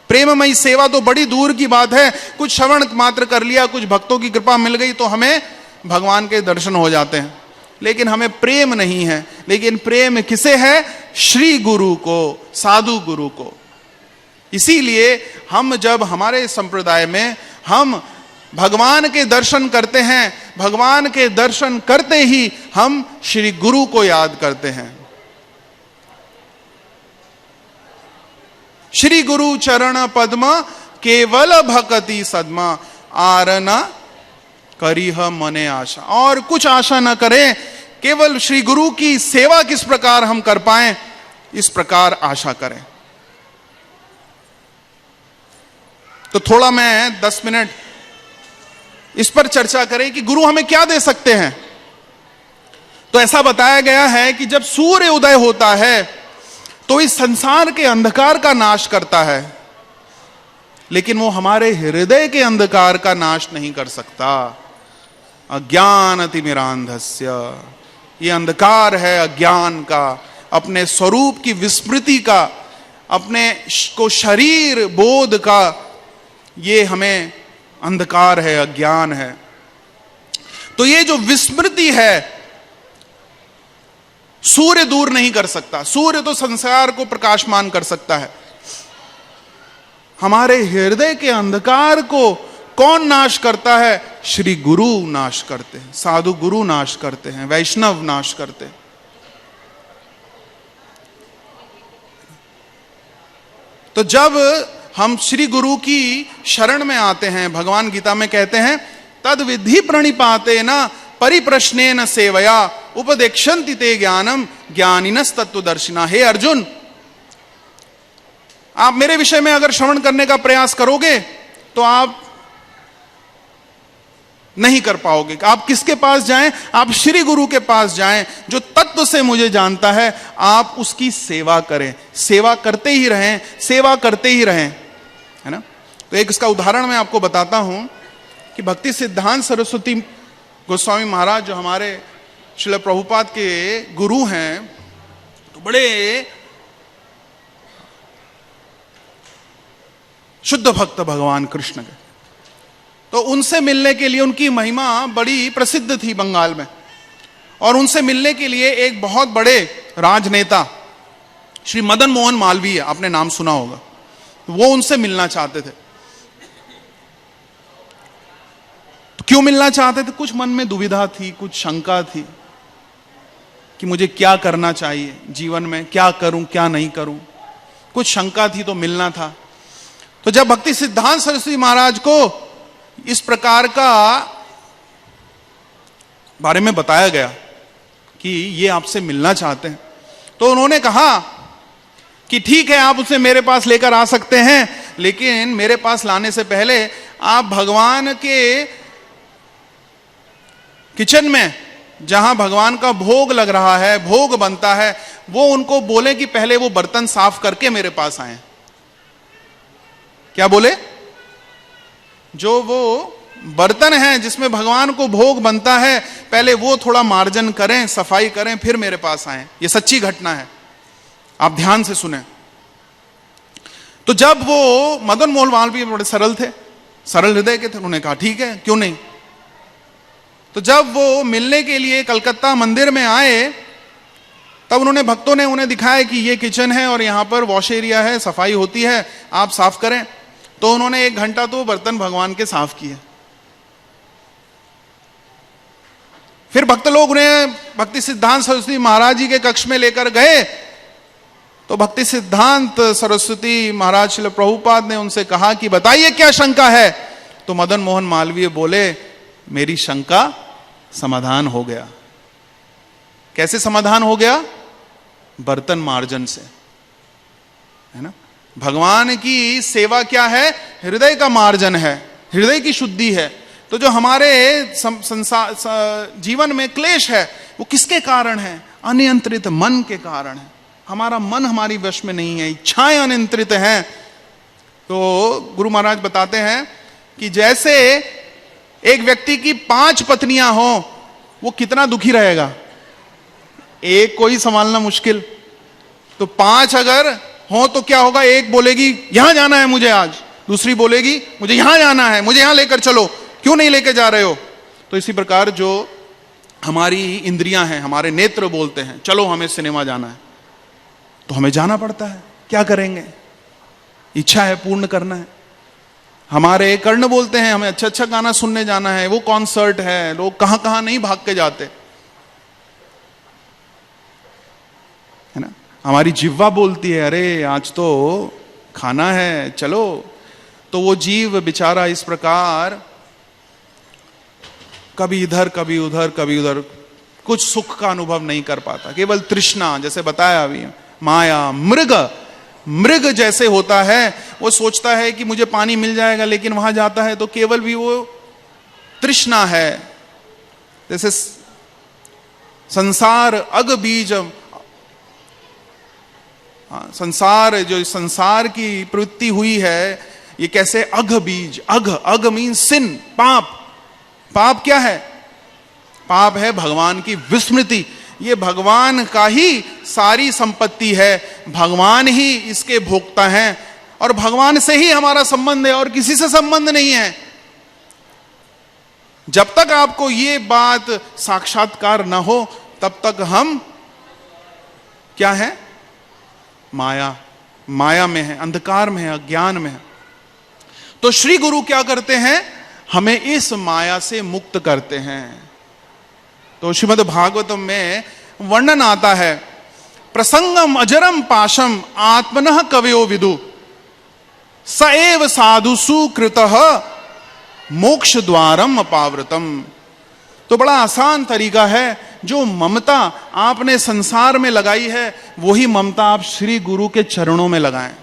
प्रेममयी सेवा तो बड़ी दूर की बात है। कुछ श्रवण मात्र कर लिया, कुछ भक्तों की कृपा मिल गई तो हमें भगवान के दर्शन हो जाते हैं, लेकिन हमें प्रेम नहीं है। लेकिन प्रेम किसे है? श्री गुरु को, साधु गुरु को। इसीलिए हम जब हमारे संप्रदाय में हम भगवान के दर्शन करते हैं, भगवान के दर्शन करते ही हम श्री गुरु को याद करते हैं। श्री गुरु चरण पद्म केवल भक्ति सद्मा आरना करीह मने आशा। और कुछ आशा न करें, केवल श्री गुरु की सेवा किस प्रकार हम कर पाएं, इस प्रकार आशा करें। तो थोड़ा मैं 10 मिनट इस पर चर्चा करें कि गुरु हमें क्या दे सकते हैं। तो ऐसा बताया गया है कि जब सूर्य उदय होता है तो इस संसार के अंधकार का नाश करता है, लेकिन वो हमारे हृदय के अंधकार का नाश नहीं कर सकता। अज्ञानतिमिरांधस्य, ये अंधकार है अज्ञान का, अपने स्वरूप की विस्मृति का, अपने को शरीर बोध का, ये हमें अंधकार है, अज्ञान है। तो ये जो विस्मृति है सूर्य दूर नहीं कर सकता। सूर्य तो संसार को प्रकाशमान कर सकता है, हमारे हृदय के अंधकार को कौन नाश करता है? श्री गुरु नाश करते हैं, साधु गुरु नाश करते हैं, वैष्णव नाश करते हैं। तो जब हम श्री गुरु की शरण में आते हैं, भगवान गीता में कहते हैं तद विधि प्रणिपाते न परिप्रश्नेन सेवया उपदेक्षन्ति ते ज्ञानम ज्ञानिनस तत्वदर्शिना। हे अर्जुन, आप मेरे विषय में अगर श्रवण करने का प्रयास करोगे तो आप नहीं कर पाओगे। आप किसके पास जाएं? आप श्री गुरु के पास जाएं, जो तत्व से मुझे जानता है। आप उसकी सेवा करें, सेवा करते ही रहें, सेवा करते ही रहें, है ना। तो एक इसका उदाहरण मैं आपको बताता हूं कि भक्ति सिद्धांत सरस्वती गोस्वामी महाराज जो हमारे श्रील प्रभुपाद के गुरु हैं, तो बड़े शुद्ध भक्त भगवान कृष्ण के। तो उनसे मिलने के लिए, उनकी महिमा बड़ी प्रसिद्ध थी बंगाल में, और उनसे मिलने के लिए एक बहुत बड़े राजनेता श्री मदन मोहन मालवीय, आपने नाम सुना होगा, वो उनसे मिलना चाहते थे। तो क्यों मिलना चाहते थे? कुछ मन में दुविधा थी, कुछ शंका थी कि मुझे क्या करना चाहिए जीवन में, क्या करूं क्या नहीं करूं, कुछ शंका थी, तो मिलना था। तो जब भक्ति सिद्धांत सरस्वती महाराज को इस प्रकार का बारे में बताया गया कि ये आपसे मिलना चाहते हैं, तो उन्होंने कहा कि ठीक है, आप उसे मेरे पास लेकर आ सकते हैं, लेकिन मेरे पास लाने से पहले आप भगवान के किचन में, जहां भगवान का भोग लग रहा है, भोग बनता है, वो उनको बोले कि पहले वो बर्तन साफ करके मेरे पास आए। क्या बोले? जो वो बर्तन हैं जिसमें भगवान को भोग बनता है, पहले वो थोड़ा मार्जन करें, सफाई करें, फिर मेरे पास आए। ये सच्ची घटना है, आप ध्यान से सुने। तो जब वो मदन मोहन मालवीय बड़े सरल थे, सरल हृदय के थे, उन्होंने कहा ठीक है, क्यों नहीं। तो जब वो मिलने के लिए कलकत्ता मंदिर में आए, तब उन्होंने, भक्तों ने उन्हें दिखाया कि ये किचन है और यहां पर वॉश एरिया है, सफाई होती है, आप साफ करें। तो उन्होंने 1 घंटा तो बर्तन भगवान के साफ किए। फिर भक्त लोग उन्हें भक्ति सिद्धांत सरस्वती महाराज जी के कक्ष में लेकर गए, तो भक्ति सिद्धांत सरस्वती महाराज श्रील प्रभुपाद ने उनसे कहा कि बताइए क्या शंका है। तो तो मदन मोहन मालवीय बोले, मेरी शंका समाधान हो गया। कैसे समाधान हो गया? बर्तन मार्जन से, है ना। भगवान की सेवा क्या है? हृदय का मार्जन है, हृदय की शुद्धि है। तो जो हमारे संसार जीवन में क्लेश है वो किसके कारण है? अनियंत्रित मन के कारण है। हमारा मन हमारी वश में नहीं है, इच्छाएं अनियंत्रित हैं। तो गुरु महाराज बताते हैं कि जैसे एक व्यक्ति की 5 पत्नियां हो, वो कितना दुखी रहेगा। एक को ही संभालना मुश्किल, तो 5 अगर हो तो क्या होगा? एक बोलेगी यहां जाना है मुझे आज, दूसरी बोलेगी मुझे यहां जाना है, मुझे यहां लेकर चलो, क्यों नहीं लेकर जा रहे हो? तो इसी प्रकार जो हमारी इंद्रियां हैं, हमारे नेत्र बोलते हैं चलो हमें सिनेमा जाना है, तो हमें जाना पड़ता है। क्या करेंगे? इच्छा है, पूर्ण करना है। हमारे कर्ण बोलते हैं हमें अच्छा अच्छा गाना सुनने जाना है, वो कॉन्सर्ट है, लोग कहां कहां नहीं भाग के जाते, है ना। हमारी जिह्वा बोलती है अरे आज तो खाना है, चलो। तो वो जीव बेचारा इस प्रकार कभी इधर कभी उधर कभी उधर कुछ सुख का अनुभव नहीं कर पाता। केवल तृष्णा, जैसे बताया अभी, माया, मृग जैसे होता है। वो सोचता है कि मुझे पानी मिल जाएगा, लेकिन वहां जाता है तो केवल भी वो तृष्णा है। जैसे संसार अग बीज, संसार जो संसार की प्रवृत्ति हुई है, ये कैसे अघ बीज, अघ मीन सिन, पाप। पाप क्या है? पाप है भगवान की विस्मृति। ये भगवान का ही सारी संपत्ति है, भगवान ही इसके भोक्ता हैं, और भगवान से ही हमारा संबंध है और किसी से संबंध नहीं है। जब तक आपको ये बात साक्षात्कार न हो तब तक हम क्या है? माया में है, अंधकार में है, अज्ञान में है। तो श्री गुरु क्या करते हैं? हमें इस माया से मुक्त करते हैं। तो श्रीमद् भागवतम में वर्णन आता है, प्रसंगम अजरम पाशम आत्मनः कवयो विदु स एव साधुषु कृतः मोक्ष द्वारम अपावृतम। तो बड़ा आसान तरीका है, जो ममता आपने संसार में लगाई है वही ममता आप श्री गुरु के चरणों में लगाएं।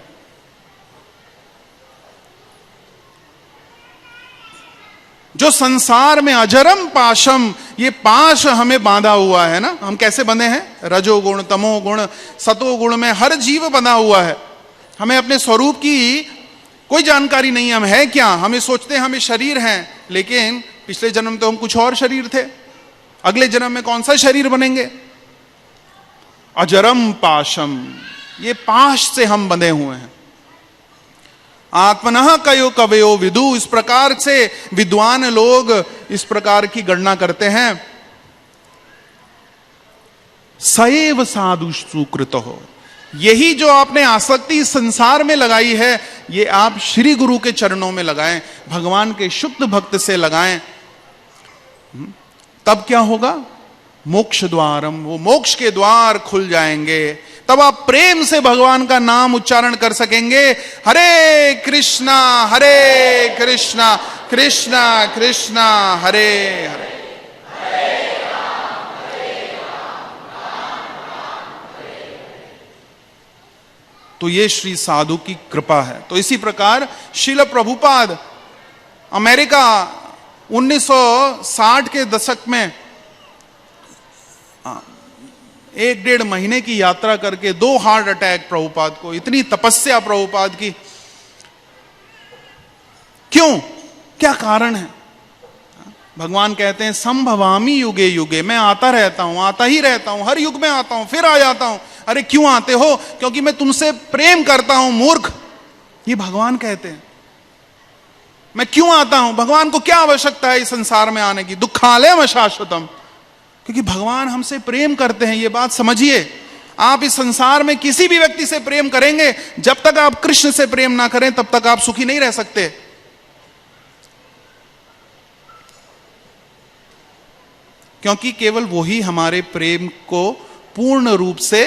जो संसार में अजरम पाशम, ये पाश हमें बांधा हुआ है ना। हम कैसे बंधे हैं? रजोगुण, तमोगुण, सतोगुण में हर जीव बंधा हुआ है। हमें अपने स्वरूप की कोई जानकारी नहीं। हम है क्या? हमें सोचते हैं हमें शरीर हैं, लेकिन पिछले जन्म तो हम कुछ और शरीर थे। अगले जन्म में कौन सा शरीर बनेंगे? अजरम पाशम, ये पाश से हम बंधे हुए हैं। आत्मनः कयो कवयो विदु, इस प्रकार से विद्वान लोग इस प्रकार की गणना करते हैं। सएव साधु सुकृत हो, यही जो आपने आसक्ति संसार में लगाई है, ये आप श्री गुरु के चरणों में लगाएं, भगवान के शुद्ध भक्त से लगाएं। तब क्या होगा? मोक्ष द्वारम, वो मोक्ष के द्वार खुल जाएंगे। तब आप प्रेम से भगवान का नाम उच्चारण कर सकेंगे, हरे कृष्णा कृष्णा कृष्णा हरे हरे। तो ये श्री साधु की कृपा है। तो इसी प्रकार श्रील प्रभुपाद अमेरिका 1960 के दशक में 1-1.5 महीने की यात्रा करके 2 हार्ट अटैक प्रभुपाद को, इतनी तपस्या प्रभुपाद की। क्यों? क्या कारण है? भगवान कहते हैं संभवामी युगे युगे, मैं आता रहता हूं, आता ही रहता हूं, हर युग में आता हूं, फिर आ जाता हूं। अरे क्यों आते हो? क्योंकि मैं तुमसे प्रेम करता हूं मूर्ख, ये भगवान कहते हैं। मैं क्यों आता हूं? भगवान को क्या आवश्यकता है इस संसार में आने की? दुखालयम शाश्वतम, क्योंकि भगवान हमसे प्रेम करते हैं। ये बात समझिए। आप इस संसार में किसी भी व्यक्ति से प्रेम करेंगे, जब तक आप कृष्ण से प्रेम ना करें तब तक आप सुखी नहीं रह सकते। क्योंकि केवल वही हमारे प्रेम को पूर्ण रूप से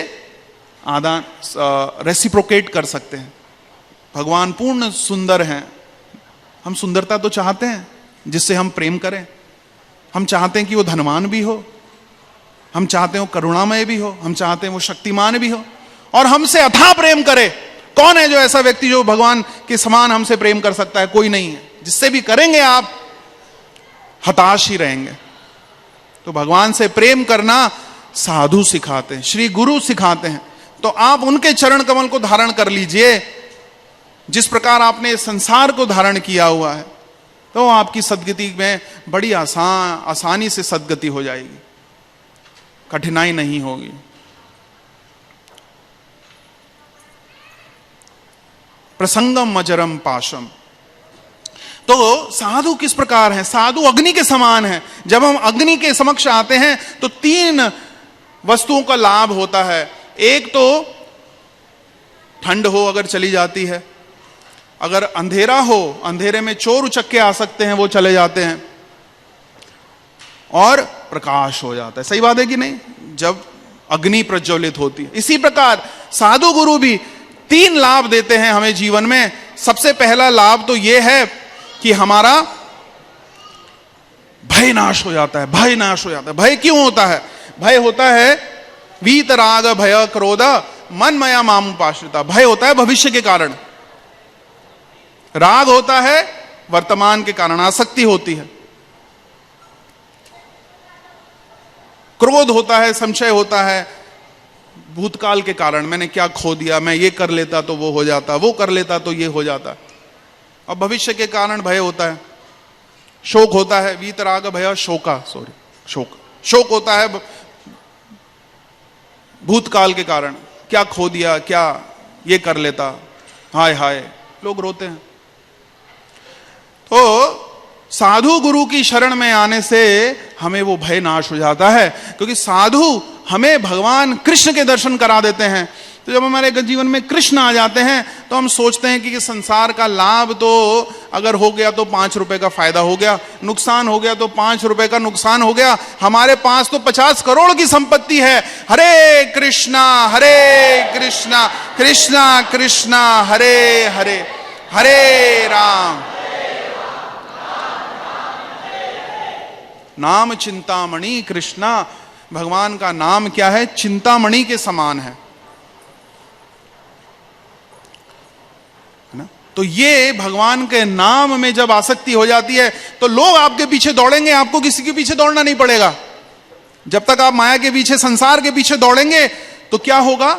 आदान रेसिप्रोकेट कर सकते हैं। भगवान पूर्ण सुंदर हैं, हम सुंदरता तो चाहते हैं जिससे हम प्रेम करें, हम चाहते हैं कि वो धनवान भी हो, हम चाहते हैं वो करुणामय भी हो, हम चाहते हैं वो शक्तिमान भी हो और हमसे अथाह प्रेम करे। कौन है जो ऐसा व्यक्ति जो भगवान के समान हमसे प्रेम कर सकता है? कोई नहीं है। जिससे भी करेंगे आप हताश ही रहेंगे। तो भगवान से प्रेम करना साधु सिखाते हैं, श्री गुरु सिखाते हैं। तो आप उनके चरण कमल को धारण कर लीजिए। जिस प्रकार आपने संसार को धारण किया हुआ है, तो आपकी सदगति में बड़ी आसानी से सदगति हो जाएगी, कठिनाई नहीं होगी। प्रसंगम अजरम पाशम। तो साधु किस प्रकार है? साधु अग्नि के समान है। जब हम अग्नि के समक्ष आते हैं तो 3 वस्तुओं का लाभ होता है। एक तो ठंड हो अगर चली जाती है, अगर अंधेरा हो, अंधेरे में चोर उचक्के आ सकते हैं, वो चले जाते हैं, और प्रकाश हो जाता है। सही बात है कि नहीं? जब अग्नि प्रज्वलित होती है। इसी प्रकार साधु गुरु भी 3 लाभ देते हैं हमें जीवन में। सबसे पहला लाभ तो यह है कि हमारा भय नाश हो जाता है। भय नाश हो जाता है। भय क्यों होता है? भय होता है वीत राग भय क्रोध मन मया मामुपाश्रिता। भय होता है भविष्य के कारण, राग होता है वर्तमान के कारण, आसक्ति होती है, क्रोध होता है, संशय होता है भूतकाल के कारण, मैंने क्या खो दिया, मैं ये कर लेता तो वो हो जाता, वो कर लेता तो ये हो जाता। और भविष्य के कारण भय होता है, शोक होता है, वीतराग भय शोक होता है भूतकाल के कारण, क्या खो दिया, क्या ये कर लेता, हाय हाय, लोग रोते हैं। तो साधु गुरु की शरण में आने से हमें वो भय नाश हो जाता है, क्योंकि साधु हमें भगवान कृष्ण के दर्शन करा देते हैं। तो जब हमारे जीवन में कृष्ण आ जाते हैं तो हम सोचते हैं कि संसार का लाभ तो अगर हो गया तो 5 रुपए का फायदा हो गया, नुकसान हो गया तो 5 रुपए का नुकसान हो गया, हमारे पास तो 50 करोड़ की संपत्ति है। हरे कृष्णा कृष्णा कृष्णा हरे हरे, हरे राम नाम चिंतामणि कृष्णा। भगवान का नाम क्या है? चिंतामणि के समान है ना? तो ये भगवान के नाम में जब आसक्ति हो जाती है तो लोग आपके पीछे दौड़ेंगे, आपको किसी के पीछे दौड़ना नहीं पड़ेगा। जब तक आप माया के पीछे, संसार के पीछे दौड़ेंगे तो क्या होगा?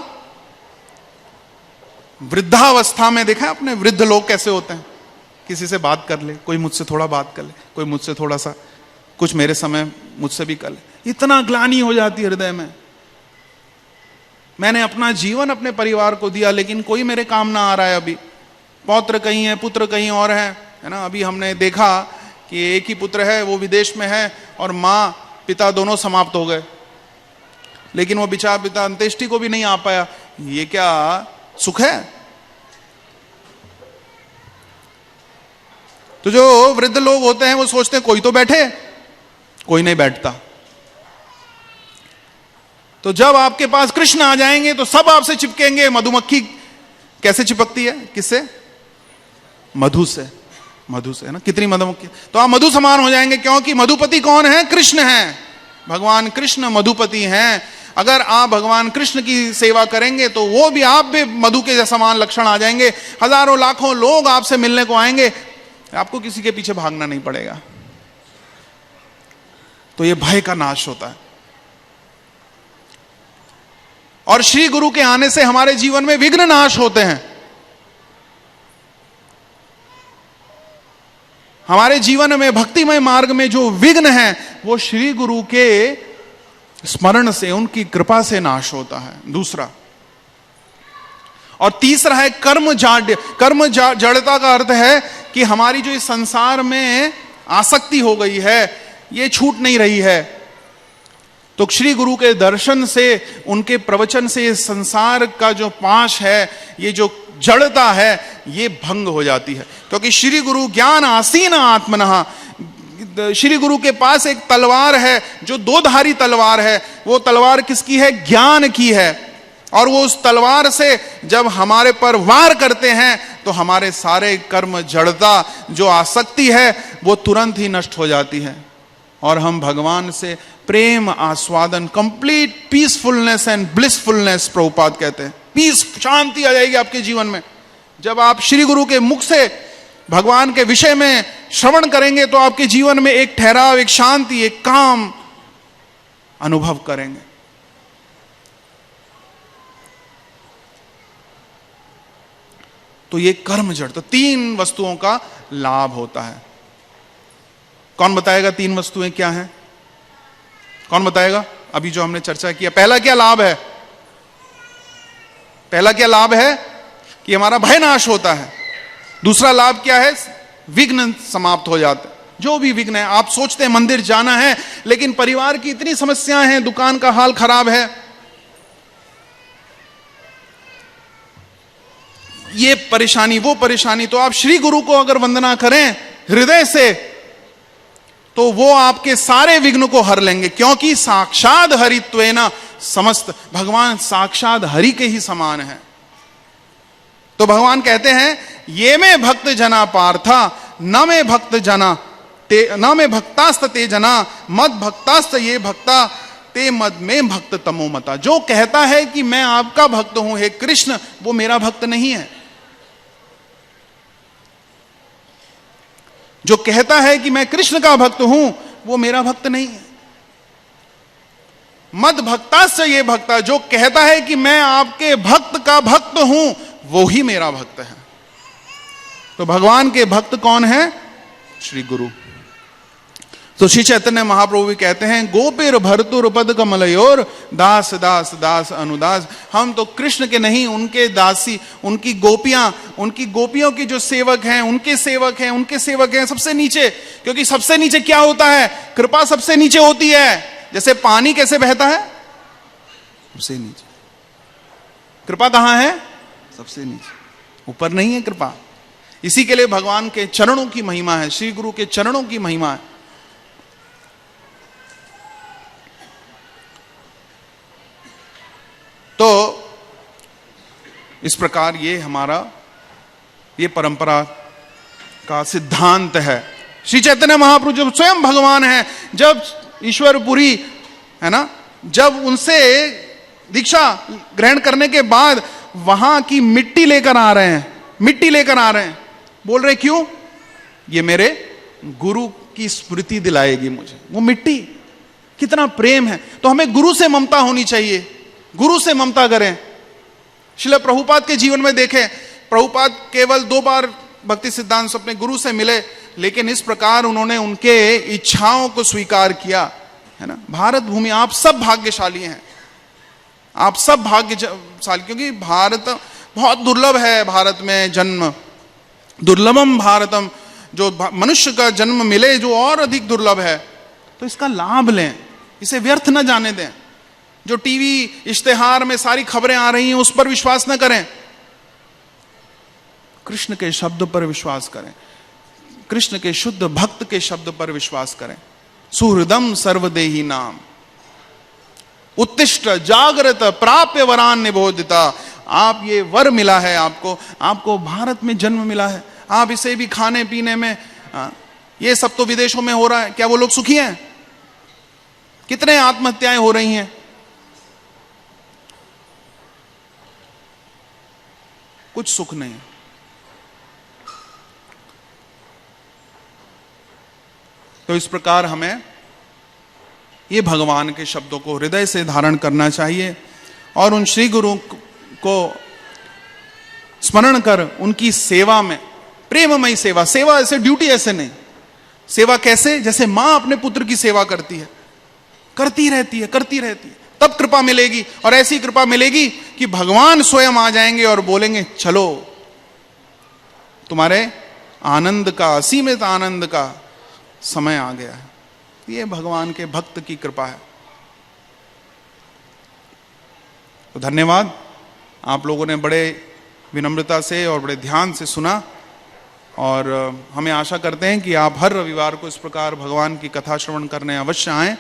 वृद्धावस्था में देखा है अपने वृद्ध लोग कैसे होते हैं? किसी से बात कर ले, कोई मुझसे थोड़ा बात कर ले, कोई मुझसे थोड़ा सा, कुछ मेरे समय मुझसे भी कर ले। इतना ग्लानि हो जाती है हृदय में, मैंने अपना जीवन अपने परिवार को दिया लेकिन कोई मेरे काम ना आ रहा है। अभी पौत्र कहीं है, पुत्र कहीं और है ना? अभी हमने देखा कि एक ही पुत्र है, वो विदेश में है, और माँ पिता दोनों समाप्त हो गए, लेकिन वो बेचारा पिता अंत्येष्टि को भी नहीं आ पाया। ये क्या सुख है? तो जो वृद्ध लोग होते हैं वो सोचते हैं कोई तो बैठे, कोई नहीं बैठता। तो जब आपके पास कृष्ण आ जाएंगे तो सब आपसे चिपकेंगे। मधुमक्खी कैसे चिपकती है? किससे? मधु से। मधु से, है ना? कितनी मधुमक्खी, तो आप मधु समान हो जाएंगे, क्योंकि मधुपति कौन है? कृष्ण है। भगवान कृष्ण मधुपति हैं। अगर आप भगवान कृष्ण की सेवा करेंगे तो वो भी, आप भी मधु के समान लक्षण आ जाएंगे। हजारों लाखों लोग आपसे मिलने को आएंगे, आपको किसी के पीछे भागना नहीं पड़ेगा। तो ये भय का नाश होता है। और श्री गुरु के आने से हमारे जीवन में विघ्न नाश होते हैं। हमारे जीवन में भक्तिमय मार्ग में जो विघ्न है वो श्री गुरु के स्मरण से, उनकी कृपा से नाश होता है। दूसरा और तीसरा है कर्म जाड्य। कर्म जड़ता का अर्थ है कि हमारी जो इस संसार में आसक्ति हो गई है, ये छूट नहीं रही है। तो श्री गुरु के दर्शन से, उनके प्रवचन से संसार का जो पाश है, ये जो जड़ता है, ये भंग हो जाती है। क्योंकि श्री गुरु ज्ञान आसीन आत्मनः, श्री गुरु के पास एक तलवार है जो 2 धारी तलवार है। वो तलवार किसकी है? ज्ञान की है। और वो उस तलवार से जब हमारे पर वार करते हैं तो हमारे सारे कर्म, जड़ता, जो आसक्ति है वो तुरंत ही नष्ट हो जाती है और हम भगवान से प्रेम, आस्वादन, complete peacefulness and blissfulness, Prabhupada कहते हैं, पीस, शांति आ जाएगी आपके जीवन में। जब आप श्री गुरु के मुख से भगवान के विषय में श्रवण करेंगे तो आपके जीवन में एक ठहराव, एक शांति, एक काम अनुभव करेंगे। तो ये कर्म जड़, तो 3 वस्तुओं का लाभ होता है। कौन बताएगा 3 वस्तुएं क्या हैं? कौन बताएगा? अभी जो हमने चर्चा किया, पहला क्या लाभ है? पहला क्या लाभ है? कि हमारा भय नाश होता है। दूसरा लाभ क्या है? विघ्न समाप्त हो जाते हैं। जो भी विघ्न है, आप सोचते हैं मंदिर जाना है लेकिन परिवार की इतनी समस्याएं हैं, दुकान का हाल खराब है, ये परेशानी, वो परेशानी, तो आप श्री गुरु को अगर वंदना करें हृदय से तो वो आपके सारे विघ्न को हर लेंगे, क्योंकि साक्षात हरित्वेन समस्त, भगवान साक्षात हरि के ही समान है। तो भगवान कहते हैं, ये में भक्त जना पार्था न में भक्त जना ते न में भक्तास्त ते जना मद भक्तास्त ये भक्ता ते मद में भक्त तमो मता। जो कहता है कि मैं आपका भक्त हूं हे कृष्ण, वो मेरा भक्त नहीं है। जो कहता है कि मैं कृष्ण का भक्त हूं, वो मेरा भक्त नहीं है। मद भक्ताश्च ये भक्ता, जो कहता है कि मैं आपके भक्त का भक्त हूं, वो ही मेरा भक्त है। तो भगवान के भक्त कौन है? श्री गुरु। तो श्री चैतन्य महाप्रभु भी कहते हैं, गोपेर भरतुर पद कमलयोर दास दास दास अनुदास। हम तो कृष्ण के नहीं, उनके दासी, उनकी गोपियां, उनकी गोपियों के जो सेवक हैं, उनके सेवक हैं, उनके सेवक हैं सबसे नीचे। क्योंकि सबसे नीचे क्या होता है? कृपा सबसे नीचे होती है। जैसे पानी कैसे बहता है? सबसे नीचे। कृपा कहां है? सबसे नीचे, ऊपर नहीं है कृपा। इसी के लिए भगवान के चरणों की महिमा है, श्री गुरु के चरणों की महिमा है। तो इस प्रकार ये हमारा, ये परंपरा का सिद्धांत है। श्री चैतन्य महाप्रभु जब स्वयं भगवान है, जब ईश्वरपुरी है ना, जब उनसे दीक्षा ग्रहण करने के बाद वहां की मिट्टी लेकर आ रहे हैं, मिट्टी लेकर आ रहे हैं, बोल रहे क्यों? ये मेरे गुरु की स्मृति दिलाएगी मुझे। वो मिट्टी, कितना प्रेम है। तो हमें गुरु से ममता होनी चाहिए, गुरु से ममता करें। श्रील प्रभुपाद के जीवन में देखें, प्रभुपाद केवल 2 बार भक्ति सिद्धांत से अपने गुरु से मिले, लेकिन इस प्रकार उन्होंने उनके इच्छाओं को स्वीकार किया, है ना। भारत भूमि, आप सब भाग्यशाली हैं, आप सब भाग्यशाली, क्योंकि भारत बहुत दुर्लभ है। भारत में जन्म, दुर्लभम भारतम, जो मनुष्य का जन्म मिले जो और अधिक दुर्लभ है। तो इसका लाभ लें, इसे व्यर्थ न जाने दें। जो टीवी इश्तेहार में सारी खबरें आ रही हैं उस पर विश्वास न करें, कृष्ण के शब्द पर विश्वास करें, कृष्ण के शुद्ध भक्त के शब्द पर विश्वास करें। सुहृदम सर्वदेही नाम उत्तिष्ठ जागृत प्राप्य वरान निबोधिता। आप ये वर मिला है, आपको भारत में जन्म मिला है, आप इसे भी खाने पीने में, ये सब तो विदेशों में हो रहा है। क्या वो लोग सुखी हैं? कितने आत्महत्याएं हो रही हैं? कुछ सुख नहीं। तो इस प्रकार हमें ये भगवान के शब्दों को हृदय से धारण करना चाहिए और उन श्री गुरु को स्मरण कर उनकी सेवा में, प्रेममयी सेवा, सेवा ऐसे ड्यूटी ऐसे नहीं, सेवा कैसे? जैसे मां अपने पुत्र की सेवा करती है, करती रहती है, तब कृपा मिलेगी। और ऐसी कृपा मिलेगी कि भगवान स्वयं आ जाएंगे और बोलेंगे चलो, तुम्हारे आनंद का, असीमित आनंद का समय आ गया है। ये भगवान के भक्त की कृपा है। तो धन्यवाद, आप लोगों ने बड़े विनम्रता से और बड़े ध्यान से सुना और हमें आशा करते हैं कि आप हर रविवार को इस प्रकार भगवान की कथा श्रवण करने अवश्य आएं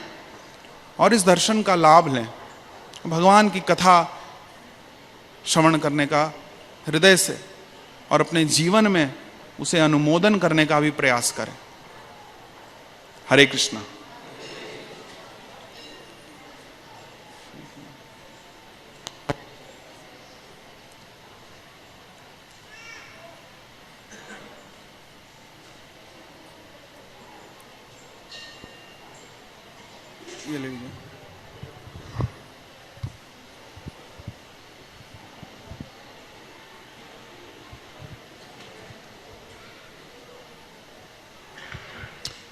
और इस दर्शन का लाभ लें। भगवान की कथा श्रवण करने का हृदय से और अपने जीवन में उसे अनुमोदन करने का भी प्रयास करें। हरे कृष्णा। ये ले लीजिए।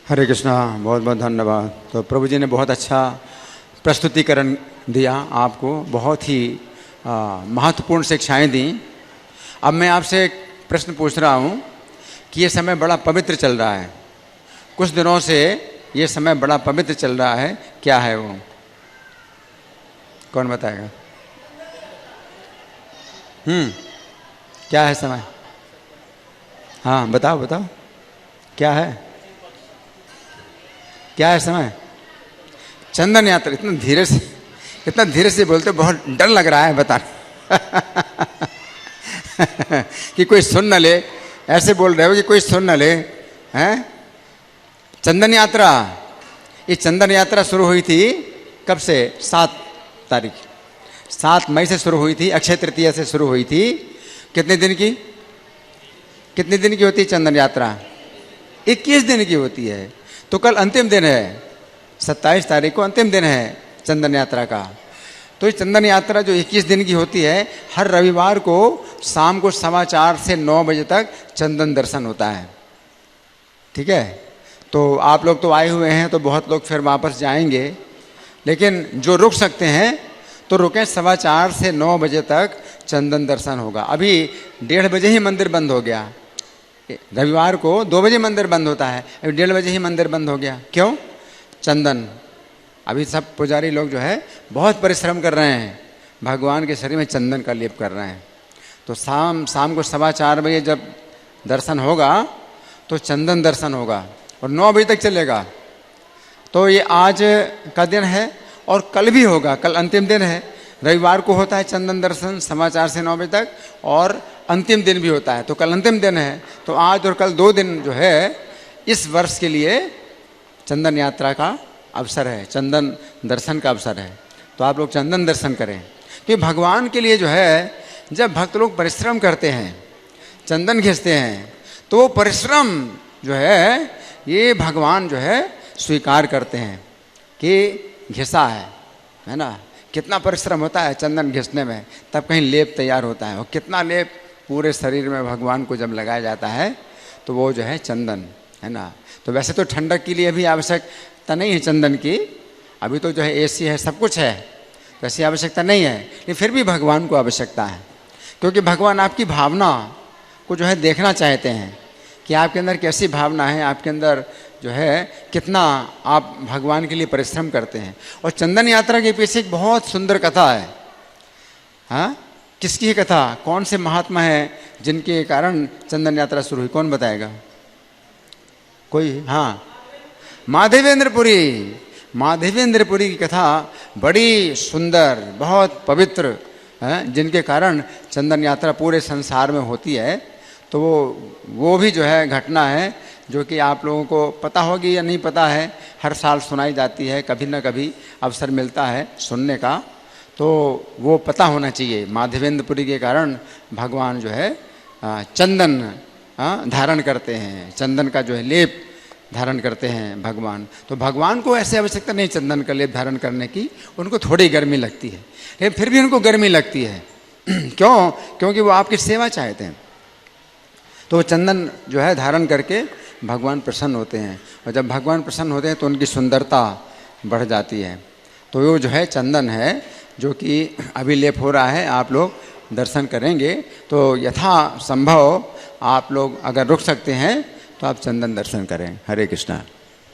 हरे कृष्णा, बहुत बहुत धन्यवाद। तो प्रभु जी ने बहुत अच्छा प्रस्तुतिकरण दिया, आपको बहुत ही महत्वपूर्ण शिक्षाएं दी। अब मैं आपसे एक प्रश्न पूछ रहा हूं कि ये समय बड़ा पवित्र चल रहा है, कुछ दिनों से ये समय बड़ा पवित्र चल रहा है, क्या है वो? कौन बताएगा? क्या है समय? हाँ बताओ बताओ, क्या है? क्या है समय? चंदन यात्रा। इतना धीरे से बोलते, बहुत डर लग रहा है बताना कि कोई सुन न ले। ऐसे बोल रहे हो कि कोई सुन न ले, हैं? चंदन यात्रा। ये चंदन यात्रा शुरू हुई थी कब से? 7 तारीख, 7 मई से शुरू हुई थी, अक्षय तृतीया से शुरू हुई थी। कितने दिन की? कितने दिन की होती है चंदन यात्रा? 21 दिन की होती है। तो कल अंतिम दिन है, 27 तारीख को अंतिम दिन है चंदन यात्रा का। तो ये चंदन यात्रा जो 21 दिन की होती है, हर रविवार को शाम को 4:15 से 9 बजे तक चंदन दर्शन होता है। ठीक है, तो आप लोग तो आए हुए हैं, तो बहुत लोग फिर वापस जाएंगे, लेकिन जो रुक सकते हैं तो रुकें। 4:15 से 9 बजे तक चंदन दर्शन होगा। अभी 1:30 बजे ही मंदिर बंद हो गया। रविवार को 2 बजे मंदिर बंद होता है, अभी 1:30 बजे ही मंदिर बंद हो गया। क्यों? चंदन। अभी सब पुजारी लोग जो है बहुत परिश्रम कर रहे हैं, भगवान के शरीर में चंदन का लेप कर रहे हैं। तो शाम को 4:15 बजे जब दर्शन होगा तो चंदन दर्शन होगा और 9 बजे तक चलेगा। तो ये आज का दिन है और कल भी होगा, कल अंतिम दिन है। रविवार को होता है चंदन दर्शन 4:15 से 9 बजे तक, और अंतिम दिन भी होता है, तो कल अंतिम दिन है। तो आज और कल 2 दिन जो है इस वर्ष के लिए चंदन यात्रा का अवसर है, चंदन दर्शन का अवसर है। तो आप लोग चंदन दर्शन करें, क्योंकि भगवान के लिए जो है, जब भक्त लोग परिश्रम करते हैं, चंदन घिसते हैं, तो वो परिश्रम जो है ये भगवान जो है स्वीकार करते हैं कि घिसा है ना। कितना परिश्रम होता है चंदन घिसने में, तब कहीं लेप तैयार होता है। और कितना लेप पूरे शरीर में भगवान को जब लगाया जाता है तो वो जो है चंदन, है ना। तो वैसे तो ठंडक के लिए भी आवश्यकता नहीं है चंदन की, अभी तो जो है एसी है, सब कुछ है, तो ऐसी आवश्यकता नहीं है। लेकिन फिर भी भगवान को आवश्यकता है, क्योंकि भगवान आपकी भावना को जो है देखना चाहते हैं कि आपके अंदर कैसी भावना है, आपके अंदर जो है कितना आप भगवान के लिए परिश्रम करते हैं। और चंदन यात्रा के पीछे एक बहुत सुंदर कथा है। हाँ, किसकी है कथा? कौन से महात्मा है जिनके कारण चंदन यात्रा शुरू हुई? कौन बताएगा? कोई? हाँ, माधवेंद्रपुरी। माधवेंद्रपुरी की कथा बड़ी सुंदर, बहुत पवित्र है, जिनके कारण चंदन यात्रा पूरे संसार में होती है। तो वो भी जो है घटना है जो कि आप लोगों को पता होगी या नहीं पता है, हर साल सुनाई जाती है, कभी ना कभी अवसर मिलता है सुनने का, तो वो पता होना चाहिए। माधवेंद्रपुरी के कारण भगवान जो है चंदन धारण करते हैं, चंदन का जो है लेप धारण करते हैं भगवान। तो भगवान को ऐसे आवश्यकता नहीं चंदन का लेप धारण करने की, उनको थोड़ी गर्मी लगती है, लेकिन फिर भी उनको गर्मी लगती है क्यों? क्योंकि वो आपकी सेवा चाहते हैं। तो चंदन जो है धारण करके भगवान प्रसन्न होते हैं, और जब भगवान प्रसन्न होते हैं तो उनकी सुंदरता बढ़ जाती है। तो वो जो है चंदन है जो कि अभिलेप हो रहा है, आप लोग दर्शन करेंगे। तो यथा संभव आप लोग अगर रुक सकते हैं तो आप चंदन दर्शन करें। हरे कृष्णा।